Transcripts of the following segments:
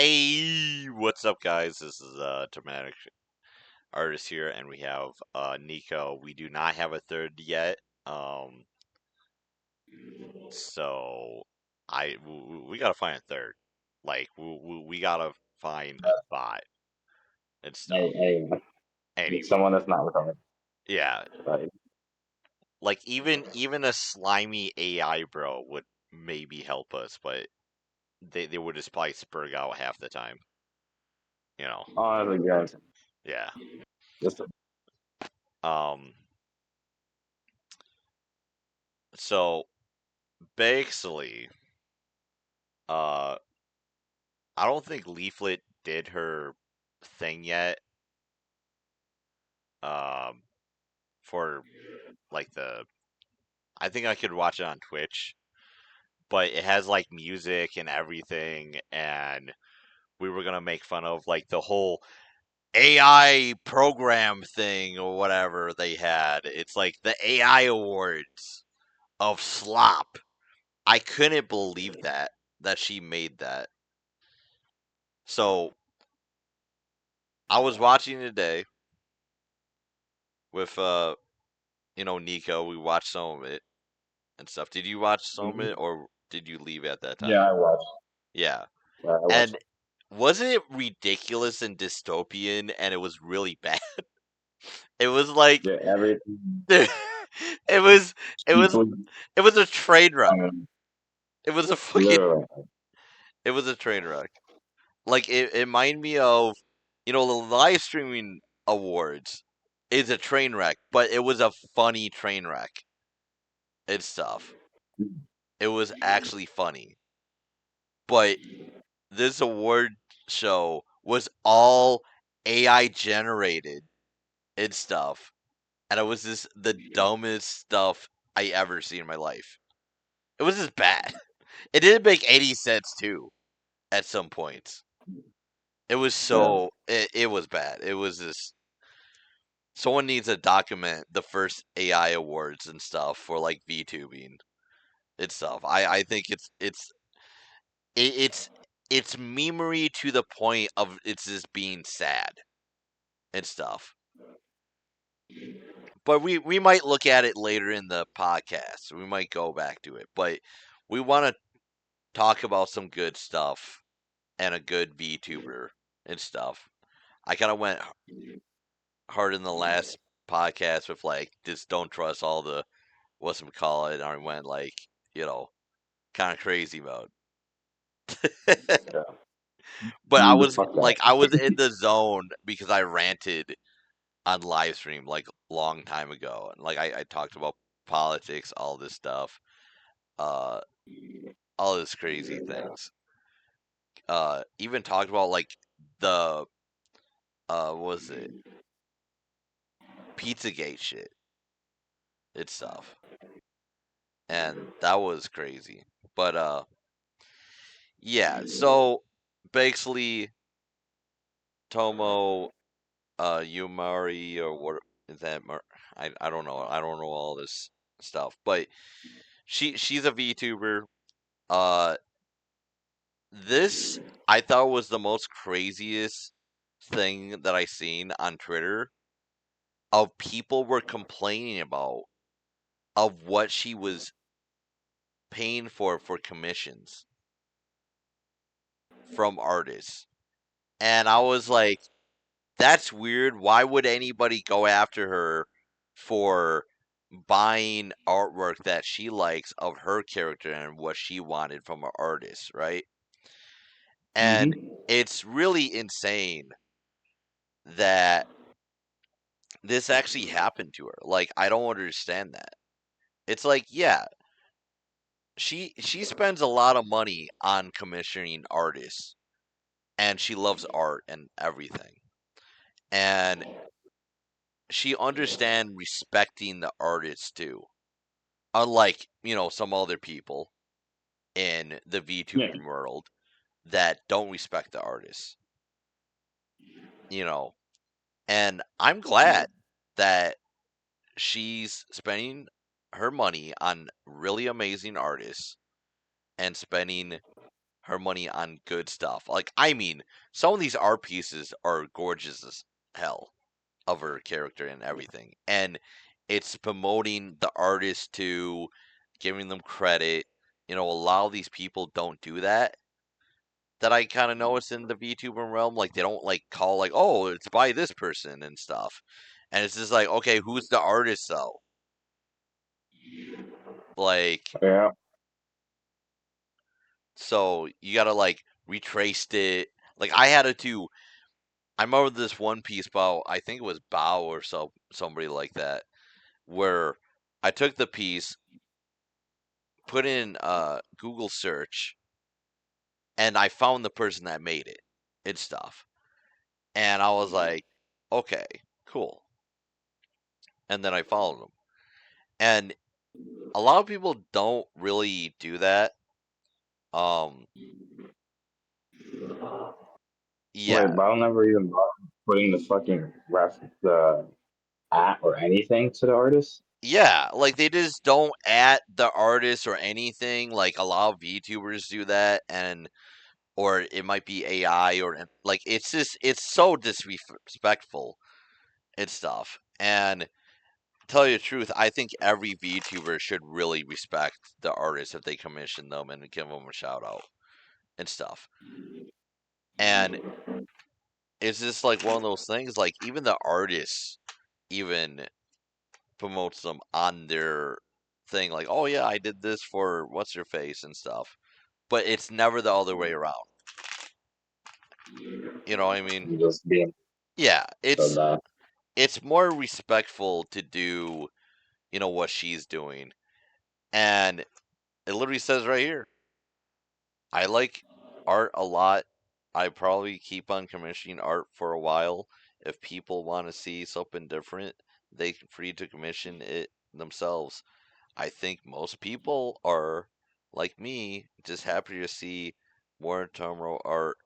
Hey, what's up, guys? This is Dramatic Artist here, and we have Nico. We do not have a third yet, um, so we gotta find a third. Like we gotta find a spot and stuff. Anyway, with Anyway, someone that's not recording. yeah, Like, like even a slimy AI bro would maybe help us, but they would just probably spurg out half the time. You know, honestly, guys, yeah. just Um, so basically. Uh, I don't think Leaflet did her thing yet. Um, for like I think I could watch it on Twitch, but it has like music and everything, and we were gonna make fun of like the whole AI program thing or whatever they had. It's like the AI awards of slop. I couldn't believe that she made that. So I was watching today with Nico. We watched some of it and stuff. Did you watch some of it, or did you leave at that time? yeah, I watched. Yeah. I watched. And wasn't it ridiculous and dystopian, and it was really bad? It was like Yeah, everything. it was it was People, it was a train wreck. I mean, It was a fucking literally. it was a train wreck. Like it reminded me of the live streaming awards is a train wreck, but it was a funny train wreck and stuff. It was actually funny. But this award show was all AI generated and stuff, and it was just the dumbest stuff I ever seen in my life. It was just bad. It didn't make any sense too. At some points, it was Yeah, it was bad. It was just someone needs to document the first AI awards and stuff for like VTubing and stuff. I think it's it's memery to the point of it's just being sad and stuff. But we might look at it later in the podcast. We might go back to it. But we want to talk about some good stuff and a good VTuber and stuff. I kind of went hard in the last podcast with like just don't trust all the what's it call it. And I went like kind of crazy mode. yeah. But I was Fuck that. like I was in the zone because I ranted on live stream like long time ago, and like I talked about politics, all this stuff, uh, all this crazy things. Even talked about like the what was it Pizzagate shit and stuff, and that was crazy. But yeah. So basically, Tomo Yumari or what is that? I don't know. I don't know all this stuff, but she's a VTuber. Uh, this I thought was the most craziest thing that I seen on Twitter of people were complaining about of what she was paying for commissions from artists. And I was like, that's weird. Why would anybody go after her for buying artwork that she likes of her character and what she wanted from an artist, right? And it's really insane that this actually happened to her. Like, I don't understand that. It's like, yeah, she spends a lot of money on commissioning artists, and she loves art and everything. And she understands respecting the artists too. Unlike, some other people in the Yeah, VTubing world that don't respect the artists. You know. And I'm glad that she's spending her money on really amazing artists and spending her money on good stuff. Like, I mean, some of these art pieces are gorgeous as hell of her character and everything. And it's promoting the artist to giving them credit. You know, a lot of these people don't do that. That I kind of noticed in the VTuber realm, like they don't like call like, oh, it's by this person and stuff, and it's just like, okay, who's the artist though? Like, Yeah. so you gotta like retraced it. Like I had to do. I remember this one piece about I think it was Bao or somebody like that, where I took the piece, put in Google search, and I found the person that made it and stuff, and I was like, okay, cool, and then I followed them, and a lot of people don't really do that. Um, Wait, yeah, but I'll never even bother putting the fucking the at or anything to the artist. yeah, like they just don't at the artist or anything. Like a lot of VTubers do that, and or it might be AI or like it's just it's so disrespectful and stuff. And to tell you the truth, I think every VTuber should really respect the artists if they commission them and give them a shout out and stuff. And it's just like one of those things. Like even the artists even promotes them on their thing. Like, oh yeah, I did this for what's your face and stuff. But it's never the other way around. You know what I mean? Just being Yeah, so that. it's more respectful to do, you know, what she's doing. And it literally says right here, I like art a lot. I probably keep on commissioning art for a while. If people want to see something different, they can free to commission it themselves. I think most people are like me, just happy to see more Tomorrow art.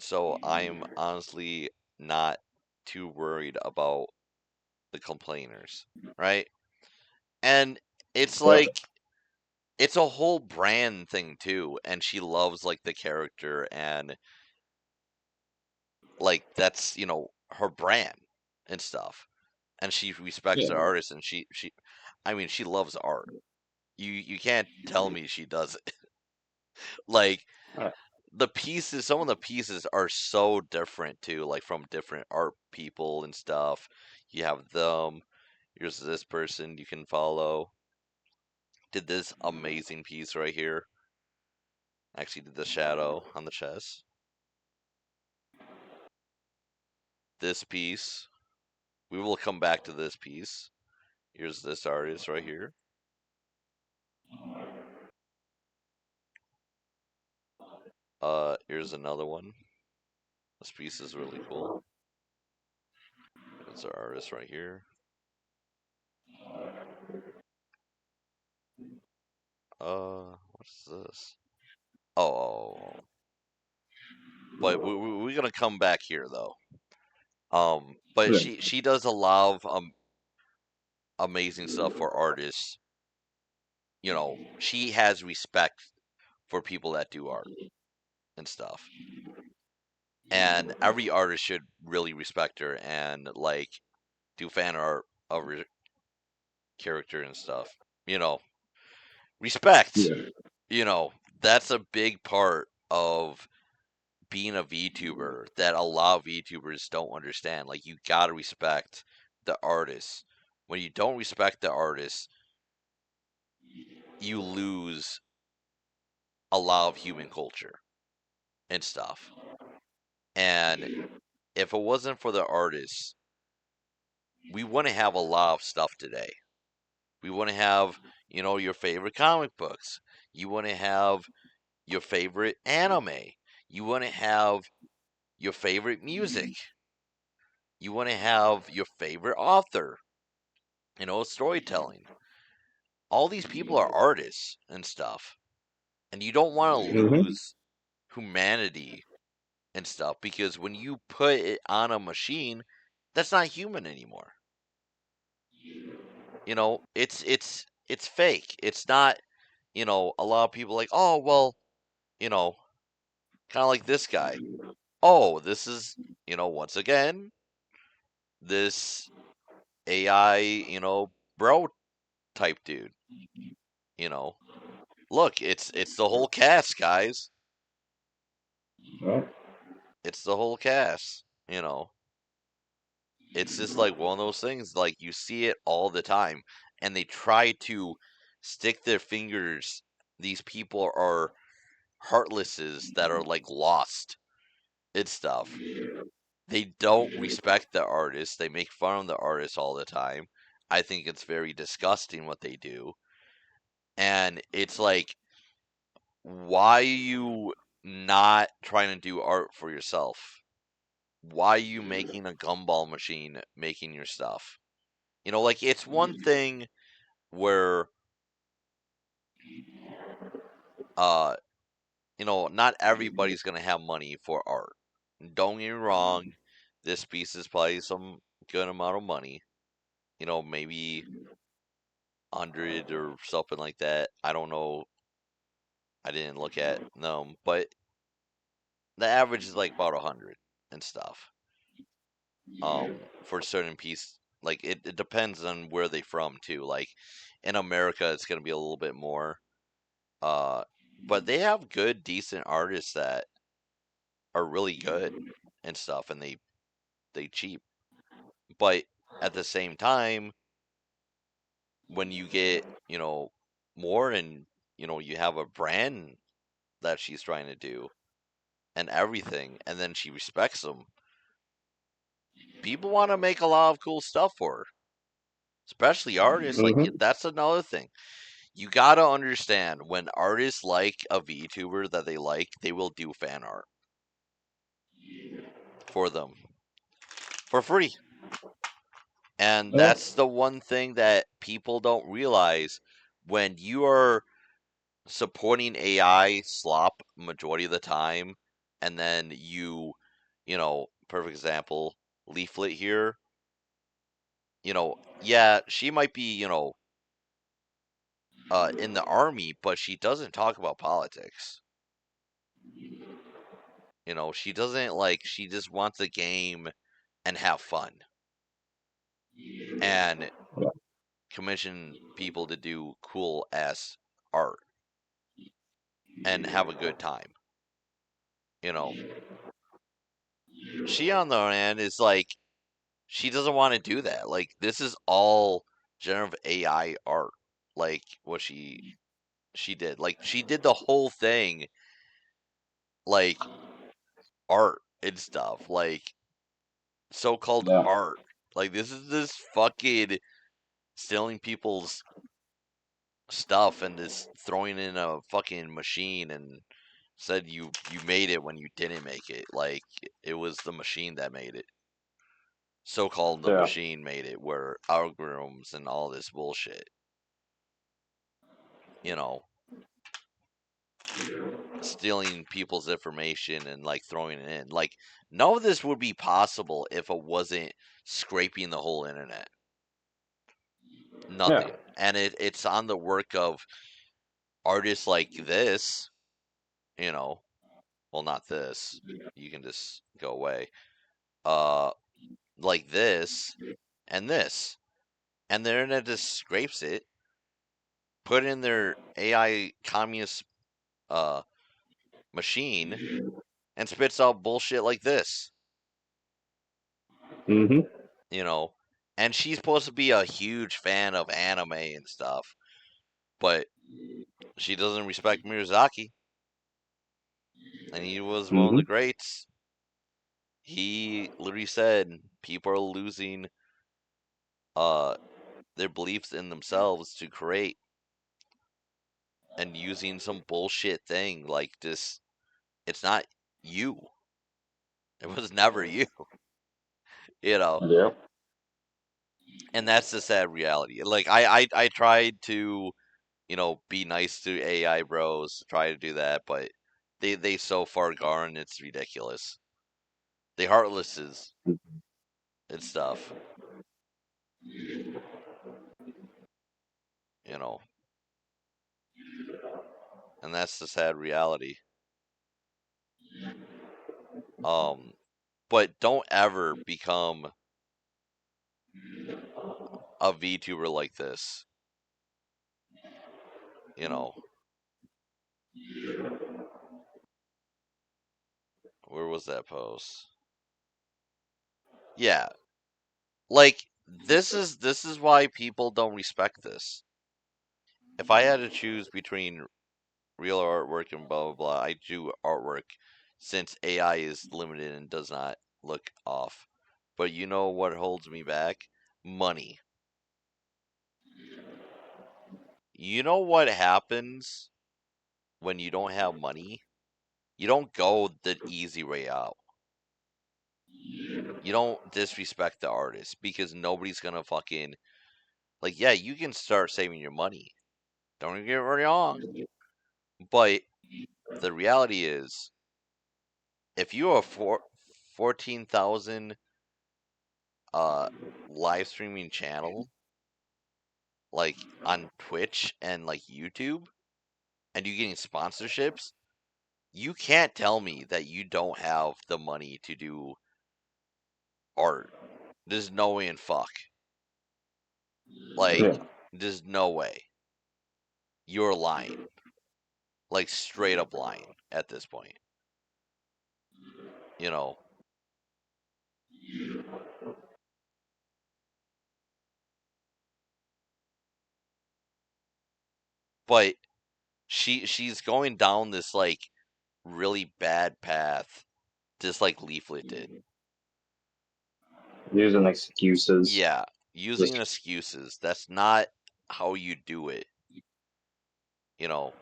So I'm honestly not too worried about the complainers, right? And it's Yeah. like it's a whole brand thing too, and she loves like the character and like that's her brand and stuff, and she respects Yeah. the artist, and she, I mean, she loves art. You can't tell me she doesn't. Like Uh, the pieces, some of the pieces are so different too, like from different art people and stuff. You have them. Here's this person you can follow. Did this amazing piece right here. Actually, did the shadow on the chest. This piece. We will come back to this piece. Here's this artist right here. Here's another one. This piece is really cool. There's our artist right here. What's this? Oh. But we're gonna come back here though. But yeah. she does a lot of amazing stuff for artists. You know, she has respect for people that do art and stuff. And every artist should really respect her and like do fan art of her character and stuff. You know, respect. Yeah. You know, that's a big part of being a VTuber that a lot of VTubers don't understand. Like you gotta respect the artist. When you don't respect the artist, you lose a lot of human culture and stuff. And if it wasn't for the artists, we wouldn't have a lot of stuff today. We wouldn't have, your favorite comic books. You wouldn't have your favorite anime. You wouldn't have your favorite music. You wouldn't have your favorite author, storytelling. All these people are artists and stuff. And you don't want to Mm-hmm. lose humanity and stuff because when you put it on a machine, that's not human anymore. It's fake. It's not, a lot of people like, "Oh, well, you know, kind of like this guy. Oh, this is, once again, this AI, bro type dude, you know. Look, it's the whole cast, guys. Yeah. It's the whole cast, you know. It's just like one of those things, like you see it all the time, and they try to stick their fingers. These people are heartlesses that are like lost and stuff. They don't respect the artist. They make fun of the artist all the time. I think it's very disgusting what they do. And it's like, why are you not trying to do art for yourself? Why are you making a gumball machine making your stuff? Like it's one thing where uh not everybody's gonna have money for art. Don't get me wrong, this piece is probably some good amount of money. Maybe 100 or something like that. I don't know. I didn't look at them, but the average is like about 100 and stuff. For a certain piece, like it depends on where they from too. Like in America, it's gonna be a little bit more. Uh, but they have good, decent artists that are really good and stuff, and they cheap. But at the same time, when you get more and you have a brand that she's trying to do and everything, and then she respects them, people want to make a lot of cool stuff for her, especially artists. Like Mm-hmm. that's another thing. You gotta understand when artists like a VTuber that they like, they will do fan art for them for free. And Yeah. that's the one thing that people don't realize when you are supporting AI slop majority of the time, and then perfect example, Leaflet here, yeah, she might be, in the army, but she doesn't talk about politics. She doesn't she just wants the game and have fun and Yeah. commission people to do cool ass art and have a good time. You know, she on the other hand is like, she doesn't want to do that. Like, this is all generative AI art. Like, what she did. Like, she did the whole thing, like, art and stuff. Like, so-called Yeah. art. Like, this is this fucking stealing people's stuff and just throwing in a fucking machine and said you made it when you didn't make it. Like, it was the machine that made it. So-called the Yeah. machine made it, where algorithms and all this bullshit. You know, stealing people's information and like throwing it in. Like, none of this would be possible if it wasn't scraping the whole internet. Yeah. Nothing. And it's on the work of artists like this, you know. Well, not this. You can just go away. Uh, like this and this. And the internet just scrapes it, put in their AI communist uh machine, and spits out bullshit like this. Mm-hmm. you know. And she's supposed to be a huge fan of anime and stuff, but she doesn't respect Miyazaki, and he was one of Mm-hmm. the greats. He literally said people are losing uh their beliefs in themselves to create and using some bullshit thing like this. It's not you. It was never you, you know. Yeah. And that's the sad reality. Like I tried to be nice to AI bros, try to do that, but they so far gone, it's ridiculous. They heartlesses and stuff, you know, and that's the sad reality. Um, but don't ever become a VTuber like this. You know, where was that post? Yeah, like this is why people don't respect this. If I had to choose between real artwork and blah blah blah, I do artwork since AI is limited and does not look off. But you know what holds me back? Money. You know what happens when you don't have money? You don't go the easy way out. You don't disrespect the artist because nobody's gonna fucking like. Yeah, you can start saving your money. Don't get me wrong, but the reality is, if you have 14,000 uh live streaming channel like on Twitch and like YouTube, and you getting sponsorships, you can't tell me that you don't have the money to do art. There's no way in fuck. Like, Yeah. there's no way. You're lying. Like, straight up lying at this point. You know? But she's going down this, like, really bad path. Just like Leaflet did. Using excuses. Yeah. Using Just excuses. That's not how you do it. You know?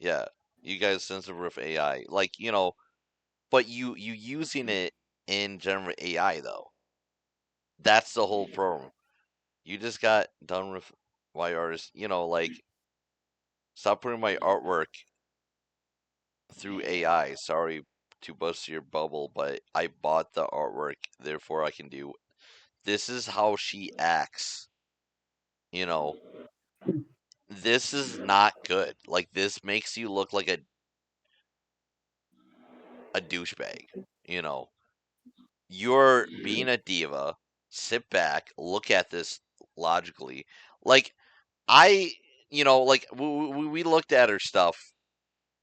Yeah. You guys sensitive with AI. Like, but you using it in general AI though. That's the whole problem. You just got done with my artist, like stop putting my artwork through AI. Sorry to bust your bubble, but I bought the artwork, therefore I can do. This is how she acts, you know. This is not good. Like this makes you look like a douchebag, you know. You're being a diva. Sit back, look at this logically. Like I, like we looked at her stuff,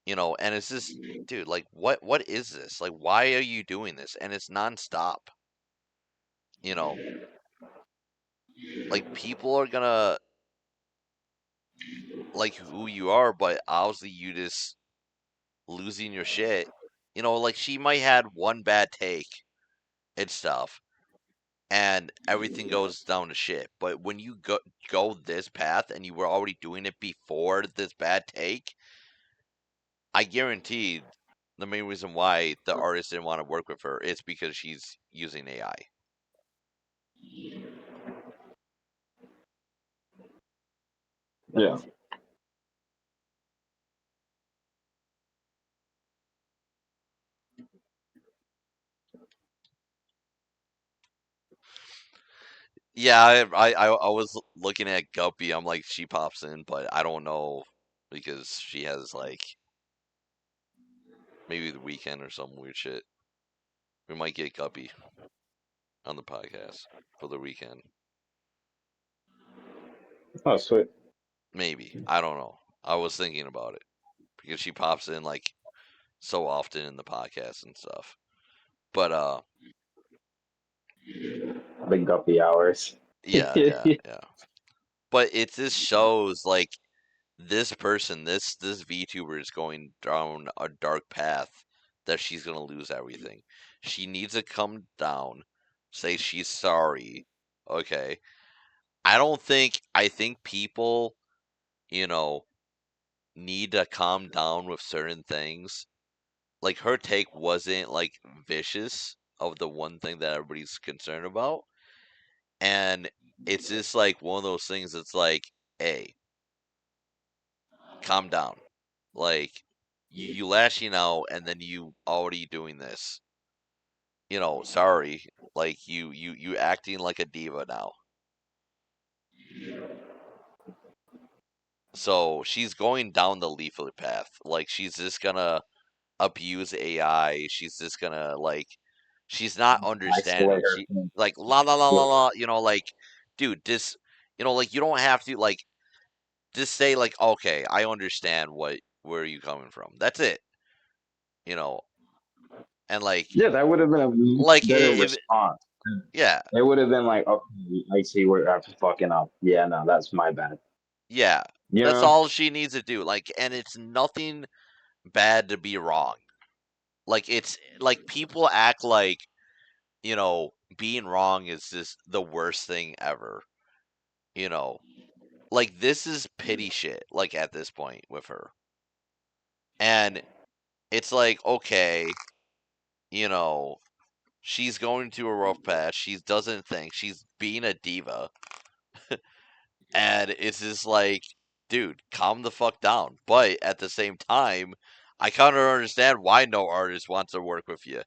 and it's just, dude, like what is this? Like why are you doing this? And it's nonstop, you know. Like people are gonna like who you are, but obviously you just losing your shit. Like she might had one bad take and stuff, and everything goes down to shit. But when you go this path and you were already doing it before this bad take, I guarantee the main reason why the artist didn't want to work with her is because she's using AI. yeah. Yeah, I was looking at Guppy. I'm like, she pops in, but I don't know because she has like maybe the weekend or some weird shit. We might get Guppy on the podcast for the weekend. Oh, sweet. Maybe. I don't know. I was thinking about it because she pops in like so often in the podcast and stuff. But Big guppy hours. yeah, yeah, yeah. But it just shows like this person, this VTuber is going down a dark path that she's gonna lose everything. She needs to come down, say she's sorry. Okay. I think people, you know, need to calm down with certain things. Like her take wasn't like vicious of the one thing that everybody's concerned about. And it's just like one of those things that's like, hey, calm down. Like you lashing out and then you already doing this. Sorry. Like you acting like a diva now. So she's going down the leaflet path. Like she's just gonna abuse AI. She's just gonna like she's not Isolate understanding. her She from like la la la la yeah. la, like dude, this like you don't have to like just say like okay, I understand where are you coming from. That's it. You know, and Yeah, that would have been a much like better if response. yeah, It would have been like, okay, I see where I'm fucking up. Yeah, no, that's my bad. yeah, You that's know? all she needs to do. Like and it's nothing bad to be wrong. Like it's like people act like being wrong is just the worst thing ever. You know, like this is pity shit. Like at this point with her, and it's like okay, you know, she's going through a rough patch. She doesn't think she's being a diva, and it's just like, dude, calm the fuck down. But at the same time, I kind of understand why no artist wants to work with you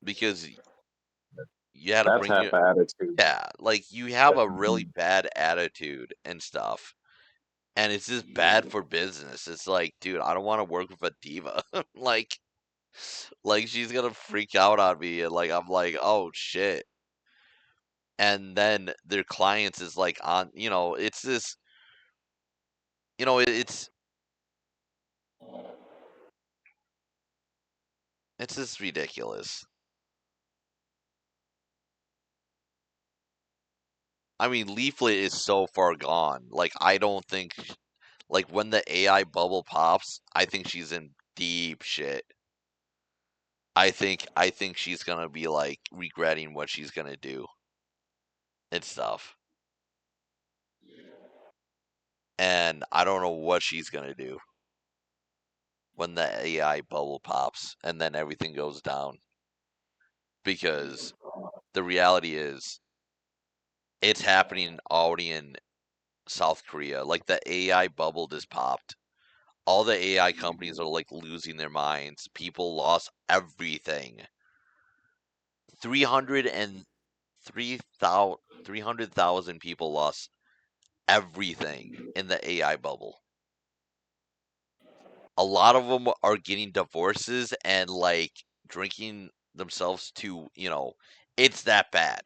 because you had to That's bring half your attitude. yeah, like you have That's a really bad attitude and stuff. And it's just bad for business. It's like, dude, I don't want to work with a diva. like, like she's gonna freak out on me, and like I'm like, oh shit. And then their clients is like on, it's this, it's just ridiculous. I mean, Leaflet is so far gone. Like, I don't think, like, when the AI bubble pops, I think she's in deep shit. I think she's gonna be like regretting what she's gonna do and stuff. And I don't know what she's gonna do when the AI bubble pops and then everything goes down. Because the reality is, it's happening already in South Korea. Like the AI bubble just popped. All the AI companies are like losing their minds. People lost everything. 300,000 people lost everything in the AI bubble. A lot of them are getting divorces and like drinking themselves to, it's that bad.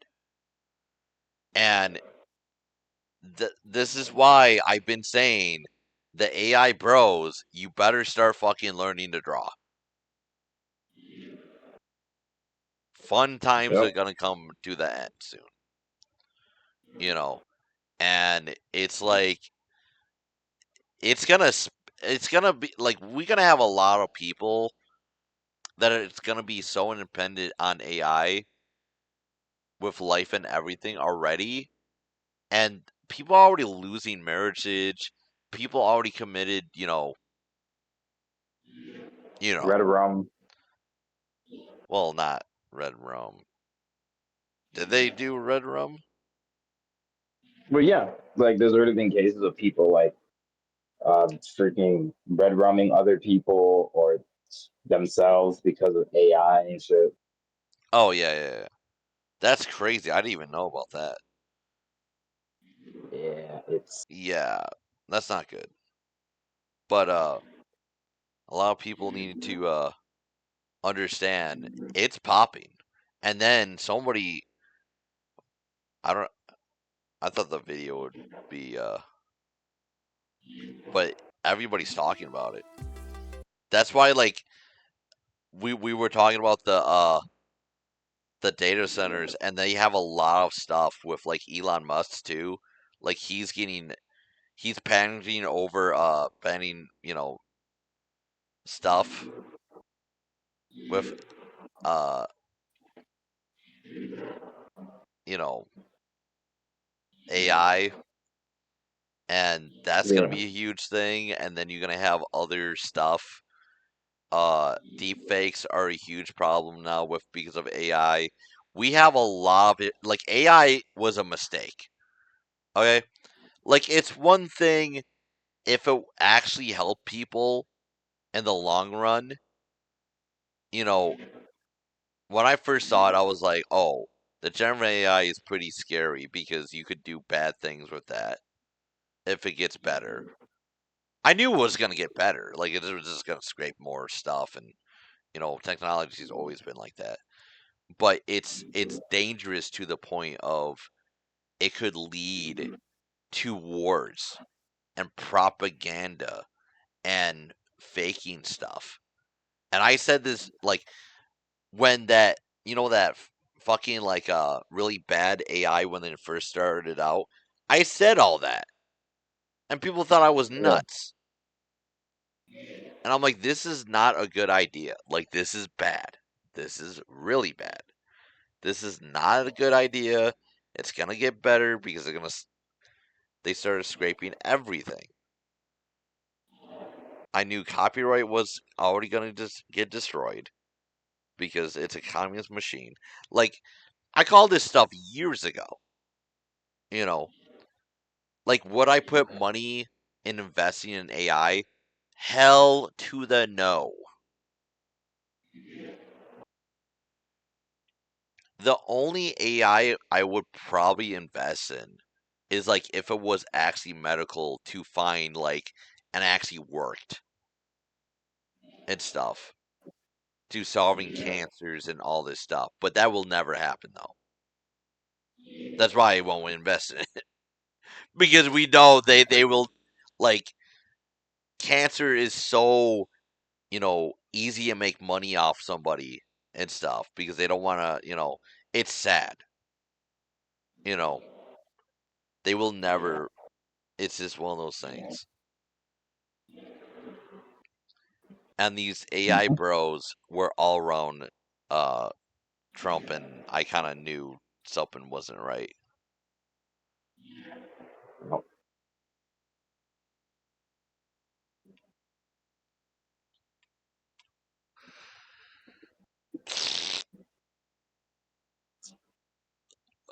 And this is why I've been saying the AI bros, you better start fucking learning to draw. Fun times are yep. gonna come to the end soon, you know. And it's like it's gonna be like we're gonna have a lot of people that it's gonna be so independent on AI with life and everything already, and people are already losing marriages. People already committed, you know. Red rum. Well, not red rum. Did they do red rum? But yeah, like there's already been cases of people like freaking red rumming other people or themselves because of AI and shit. Oh yeah, yeah, yeah. That's crazy. I didn't even know about that. Yeah, it's Yeah, that's not good. But a lot of people need to understand it's popping. And then somebody, I don't, I thought the video would be, but everybody's talking about it. That's why, like, we were talking about the data centers, and they have a lot of stuff with like Elon Musk too. Like he's panicking over banning stuff with uh you know AI, and that's gonna yeah. be a huge thing. And then you're gonna have other stuff. Deep fakes are a huge problem now with because of AI. We have a lot of it. Like AI was a mistake. Okay, like it's one thing if it actually helped people in the long run. You know, when I first saw it, I was like, oh, the generative AI is pretty scary because you could do bad things with that. if it gets better. I knew it was gonna get better. Like it was just gonna scrape more stuff, and technology's always been like that. But it's dangerous to the point of it could lead to wars and propaganda and faking stuff. And I said this like when that fucking like really bad AI when they first started out. I said all that, and people thought I was Yeah. nuts. And I'm like, this is not a good idea. Like this is bad. This is really bad. This is not a good idea. It's gonna get better because they started scraping everything. I knew copyright was already gonna just get destroyed because it's a communist machine. Like I called this stuff years ago. You know, like would I put money in investing in AI? Hell to the no. The only AI I would probably invest in is like if it was actually medical to find like and actually worked and stuff to solving cancers and all this stuff. But that will never happen though. That's why I won't invest in it because we know they will like cancer is so easy to make money off somebody and stuff because they don't want to it's sad you know they will never. It's just one of those things. And these AI bros were all around uh Trump, and I kind of knew something wasn't right.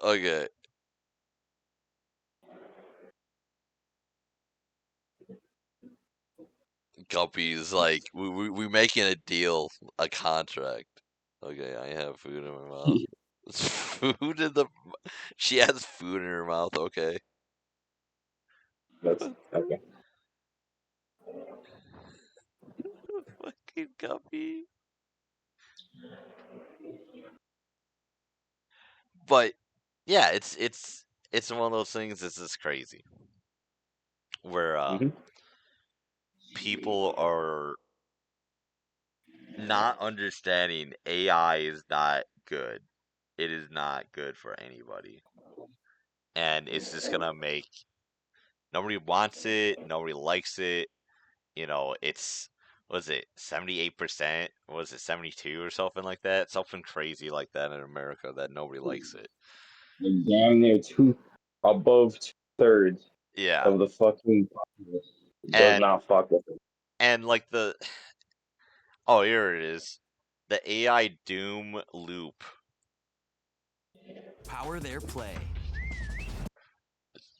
Okay, Guppy's like we making a deal, a contract. Okay, I have food in my mouth. Food in the. She has food in her mouth. Okay. That's okay. Fucking Guppy. But yeah, it's one of those things. This is crazy where Hmm. people are not understanding AI is not good. It is not good for anybody. And it's just gonna make nobody wants it, nobody likes it. It's was it 78%? Was it 72 or something like that? Something crazy like that in America that nobody likes it. And damn near above 2/3 Yeah. of the fucking populace does And not fuck with it. and like the oh, here it is. The AI doom loop. Power their play.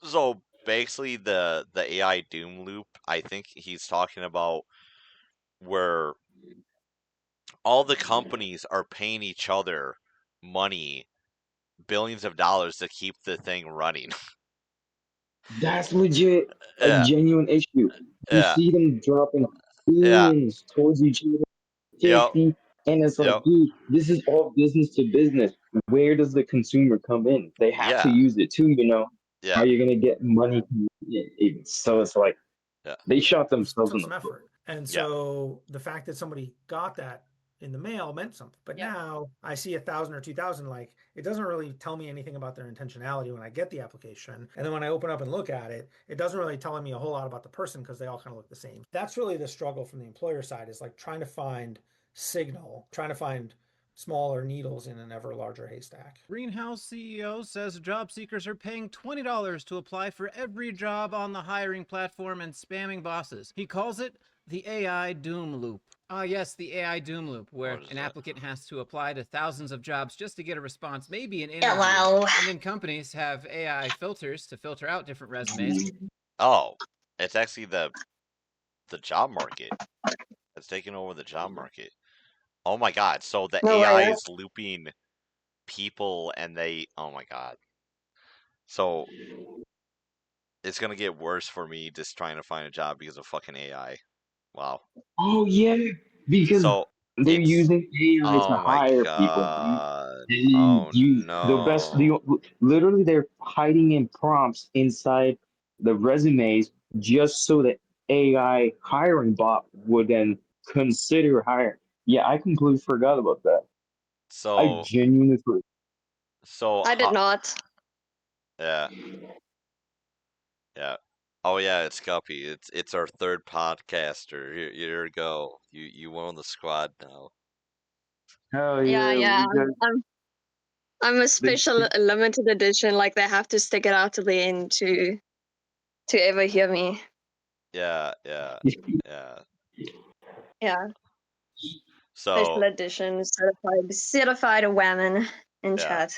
So basically the AI doom loop, I think he's talking about where all the companies are paying each other money, billions of dollars to keep the thing running. That's legit a Yeah, genuine issue. You yeah, see them dropping yeah. billions towards each other, Yep, 50, and it's like, yep. dude, this is all business to business. Where does the consumer come in? They have to Yeah, use it too. How yeah, are you gonna get money? So it's like yeah, they shot themselves took in the some foot. effort. And yeah, so the fact that somebody got that in the mail meant something. But Yep. now I see 1,000 or 2,000, like it doesn't really tell me anything about their intentionality when I get the application. And then when I open up and look at it, it doesn't really tell me a whole lot about the person because they all kind of look the same. That's really the struggle from the employer side is like trying to find signal, trying to find smaller needles in an ever larger haystack. Greenhouse CEO says job seekers are paying $20 to apply for every job on the hiring platform and spamming bosses. He calls it the AI doom loop. Ah, yes, the AI doom loop, where what is an that? applicant has to apply to thousands of jobs just to get a response, maybe an Yeah, interview. wow. And then companies have AI filters to filter out different resumes. Oh, it's actually the job market. It's taking over the job market. Oh my god! So the No AI way. is looping people, and they. Oh my god! So it's gonna get worse for me just trying to find a job because of fucking AI. Wow. Oh yeah, because So they're it's using AI to oh my hire people. god. They Oh use the best. no. Literally, they're hiding in prompts inside the resumes just so that AI hiring bot would then consider hiring. Yeah, I completely forgot about that. I So genuinely forgot. so I did not. yeah. Yeah. Oh yeah, it's Guppy. It's our third podcaster. Here you go. You won the squad now. Hell Yeah, yeah, yeah. we got I'm a the. special limited edition. Like they have to stick it out to the end to ever hear me. Yeah, yeah, yeah. Yeah, special So edition, certified women in yeah, chat.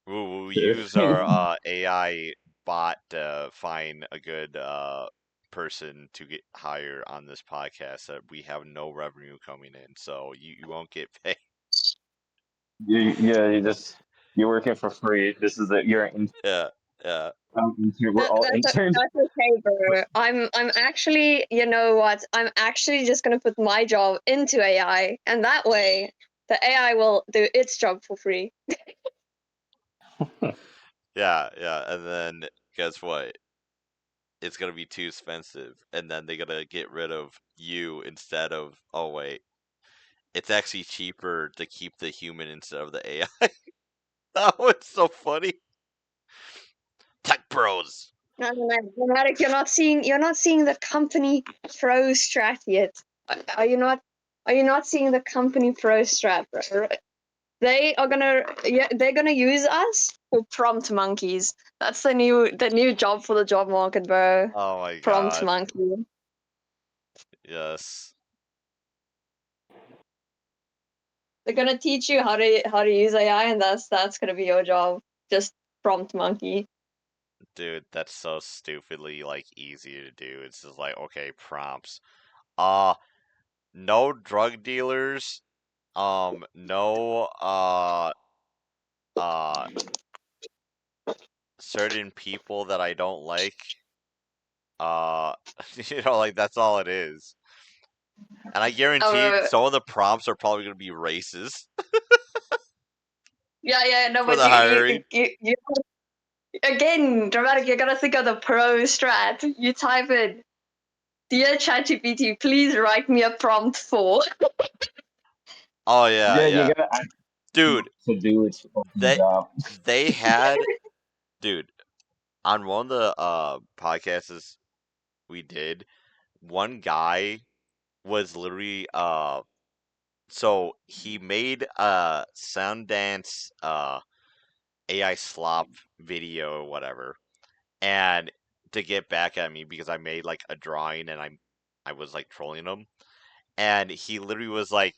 we'll use our AI bot to find a good person to get hired on this podcast that we have no revenue coming in, so you won't get paid. Yeah, you're working for free. This is it. You're in. Yeah, yeah. We're all interns. That's okay, bro. I'm actually, you know what? I'm actually just gonna put my job into AI, and that way the AI will do its job for free. Yeah, yeah, and then guess what? It's gonna be too expensive, and then they're gonna get rid of you instead of. Oh wait, it's actually cheaper to keep the human instead of the AI. That was so funny. Tech bros. No, no, no, Dramatic, you're not seeing the company pro strat yet. Are you not? Are you not seeing the company pro strat, bro? They are gonna, yeah, they're gonna use us for prompt monkeys. That's the new job for the job market, bro. Oh my Prompt god. monkey. Yes, They're gonna teach you how to use AI, and that's gonna be your job. Just prompt monkey. dude, that's so stupidly like easy to do. It's just like okay, prompts. No drug dealers. No uh certain people that I don't like. Uh, like that's all it is. And I guaranteed Oh, some of the prompts are probably going to be racist yeah, yeah. No, for but the hiring. you again, Dramatic. You're gonna think of the pro strat. You type in, "Dear ChatGPT, please write me a prompt for." Oh yeah, Yeah, you're yeah, gonna ask dude. to do its fucking They job. they had dude on one of the podcasts we did. One guy was literally so he made a Sundance AI slop video or whatever, and to get back at me because I made like a drawing and I was like trolling him, and he literally was like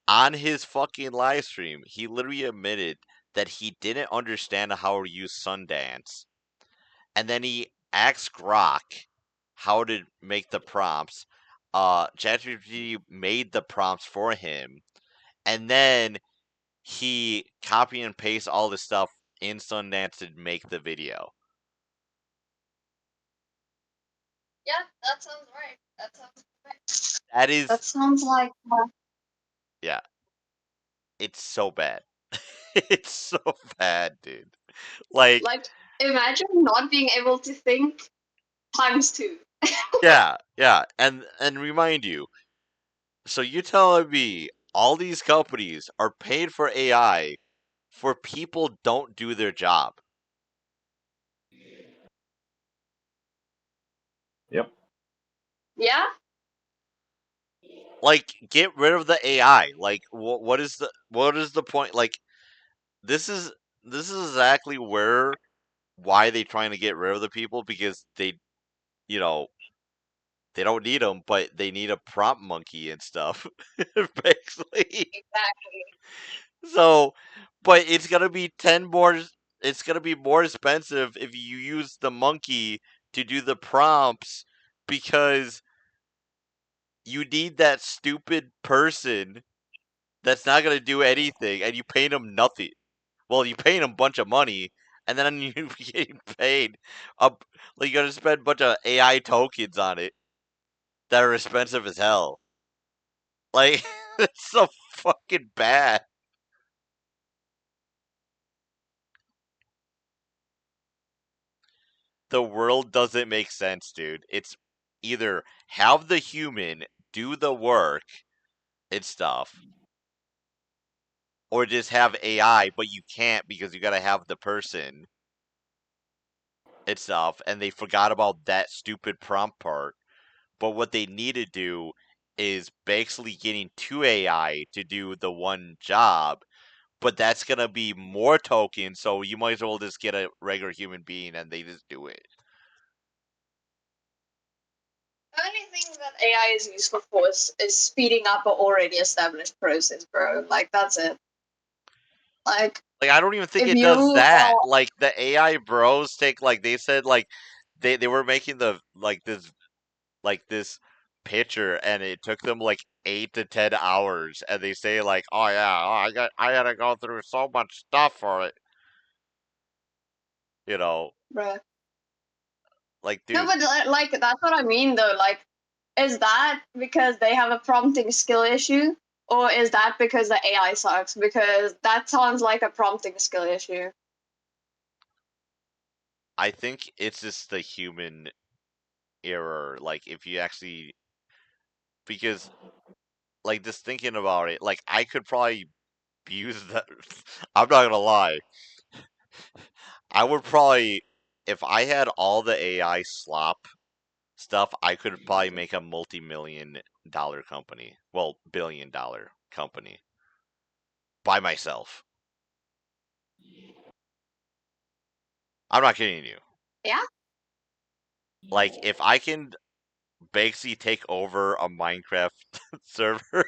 on his fucking live stream, he literally admitted that he didn't understand how to use Sundance, and then he asked Grok how to make the prompts. ChatGPT made the prompts for him, and then he copy and paste all the stuff in Sundance to make the video. Yeah, that sounds right. That sounds right. That is, That sounds like yeah, it's so bad. It's so bad, dude. Like, like imagine not being able to think times two. yeah, yeah, and remind you. So you telling me all these companies are paid for AI for people don't do their job? Yep. Yeah, Like, get rid of the AI. Like, what is the point? Like, this is this is exactly why they trying to get rid of the people because you know they don't need them, but they need a prompt monkey and stuff, basically. exactly. So, but it's gonna be 10 more. It's gonna be more expensive if you use the monkey to do the prompts because you need that stupid person that's not gonna do anything, and you pay them nothing. Well, you pay them a bunch of money, and then you getting paid up. Like you gotta spend a bunch of AI tokens on it that are expensive as hell. Like it's so fucking bad. The world doesn't make sense, dude. It's either have the human do the work and stuff, or just have AI, but you can't because you gotta have the person and stuff, and they forgot about that stupid prompt part. But what they need to do is basically getting two AI to do the one job, but that's gonna be more tokens, so you might as well just get a regular human being and they just do it. The only thing that AI is useful for is speeding up an already established process, bro. Like that's it. Like Like I don't even think if it you does that. are Like the AI bros take like they said like they were making the like this picture and it took them like 8 to 10 hours and they say like, oh yeah, oh, I gotta go through so much stuff for it. You know, bro. like No, dude, but like that's what I mean though. Like, is that because they have a prompting skill issue, or is that because the AI sucks? Because that sounds like a prompting skill issue. I think it's just the human error. Like if you actually because like just thinking about it, like I could probably use that. I'm not gonna lie. I would probably, if I had all the AI slop stuff, I could probably make a multi-million-dollar company. Well, billion-dollar company by myself. I'm not kidding you. Yeah, Like, if I can basically take over a Minecraft server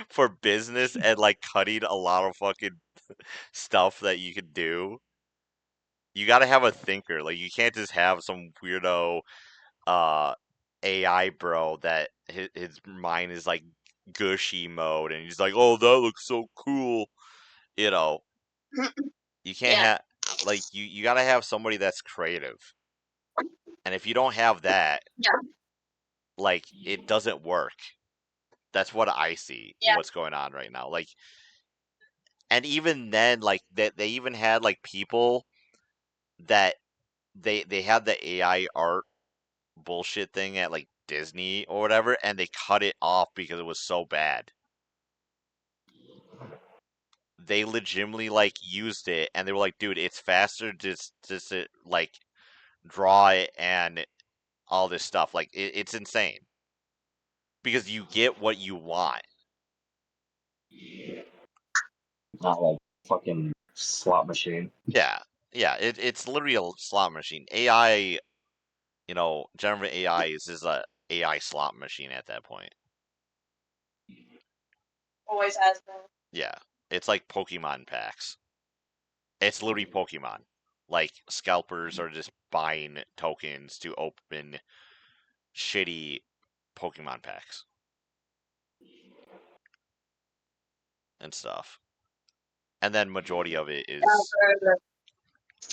for business and like cutting a lot of fucking stuff that you could do, you gotta have a thinker. Like, you can't just have some weirdo uh AI bro that his mind is like gushy mode and he's like, "Oh, that looks so cool." You know, you can't yeah, have like you got to have somebody that's creative. And if you don't have that, yeah, like it doesn't work. That's what I see yeah. what's going on right now. Like and even then like they even had like people that they had the AI art bullshit thing at like Disney or whatever and they cut it off because it was so bad. They legitimately like used it and they were like, dude, it's faster just to like draw it and all this stuff. Like it's insane because you get what you want. Not like fucking slot machine. Yeah, yeah. It's literally a slot machine. AI, generative AI is a AI slot machine at that point. Always has been. Yeah, it's like Pokemon packs. It's literally Pokemon. Like scalpers are just buying tokens to open shitty Pokemon packs and stuff. And then majority of it Yeah, is bro,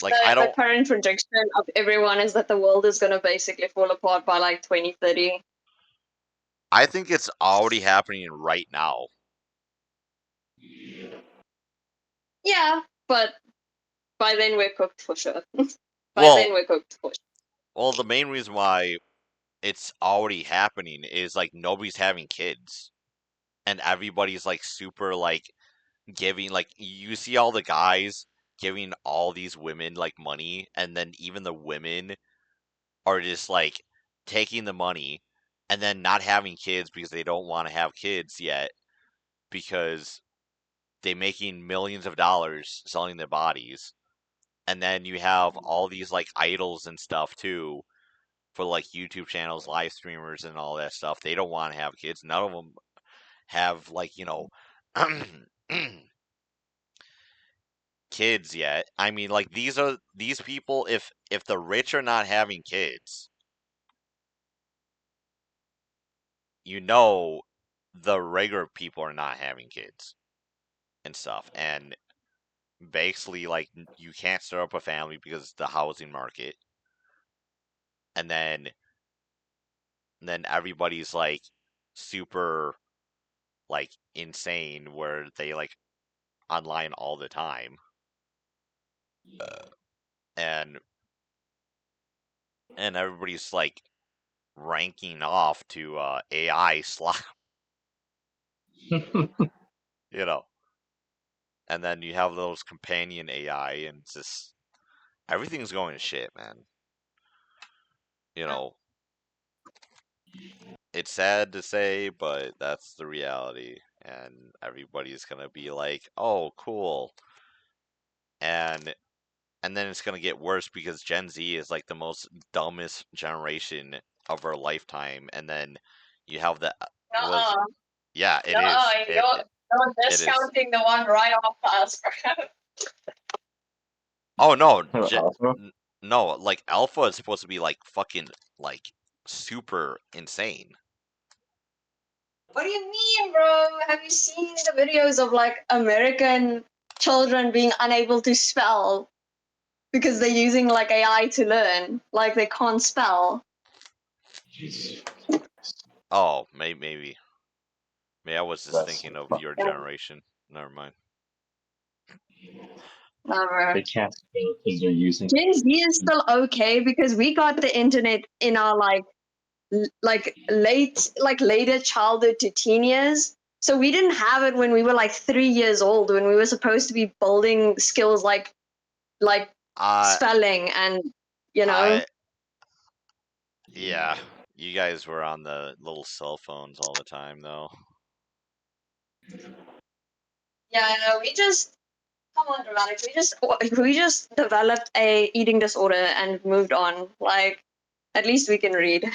like I the don't current projection of everyone is that the world is gonna basically fall apart by like 2030. I think it's already happening right now. Yeah, but by then we're cooked for sure. By Well, then we're cooked for sure. the main reason why it's already happening is like nobody's having kids and everybody's like super like giving like you see all the guys giving all these women like money and then even the women are just like taking the money and then not having kids because they don't want to have kids yet because they're making millions of dollars selling their bodies. And then you have all these like idols and stuff too for like YouTube channels, live streamers, and all that stuff. They don't want to have kids. None of them have like kids yet. I mean, like these people. If the rich are not having kids, the regular people are not having kids and stuff. And basically like you can't start up a family because the housing market, and then everybody's like super like insane where they like online all the time, and everybody's like ranking off to AI slot, you know. And then you have those companion AI, and it's just everything's going to shit, man. You know, it's sad to say, but that's the reality. And everybody's gonna be like, "Oh, cool," and then it's gonna get worse because Gen Z is like the most dumbest generation of our lifetime, and then you have the was Uh-uh. yeah, it Uh-uh. is You're it is. discounting the one right off us, bro. Oh no, Alpha. no, like Alpha is supposed to be like fucking like super insane. What do you mean, bro? Have you seen the videos of like American children being unable to spell because they're using like AI to learn? Like they can't spell. Oh, maybe. Maybe I was just That's thinking of your Yeah, generation. Never mind. no, bro. they can't spell because they're using. Gen Z is still okay because we got the internet in our like later childhood to teen years. So we didn't have it when we were like 3 years old, when we were supposed to be building skills like I spelling and you know. I yeah. You guys were on the little cell phones all the time though. Yeah, I know. We just come on, dramatic. We just developed a eating disorder and moved on. Like at least we can read.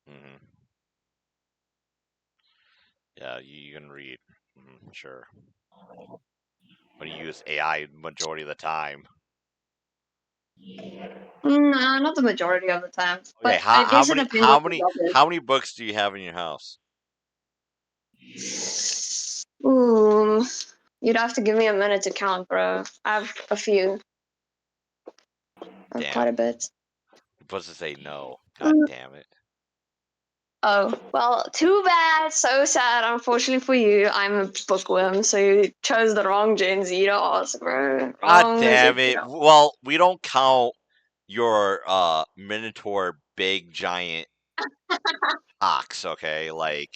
Hmm. Yeah, you can read. Sure. But you use AI majority of the time. No, not the majority of the time, Okay, but I guess it depends what the job how many books do you have in your house? is. Ooh, you'd have to give me a minute to count, bro. I have a few. I have quite a Damn. bit. You're supposed to say no. God Mm. damn it. Oh, well, too bad. So sad. Unfortunately for you, I'm a bookworm, so you chose the wrong Gen Z to ask, bro. God Wrong damn Gen Z. it. Well, we don't count your Minotaur big giant ox, okay? Like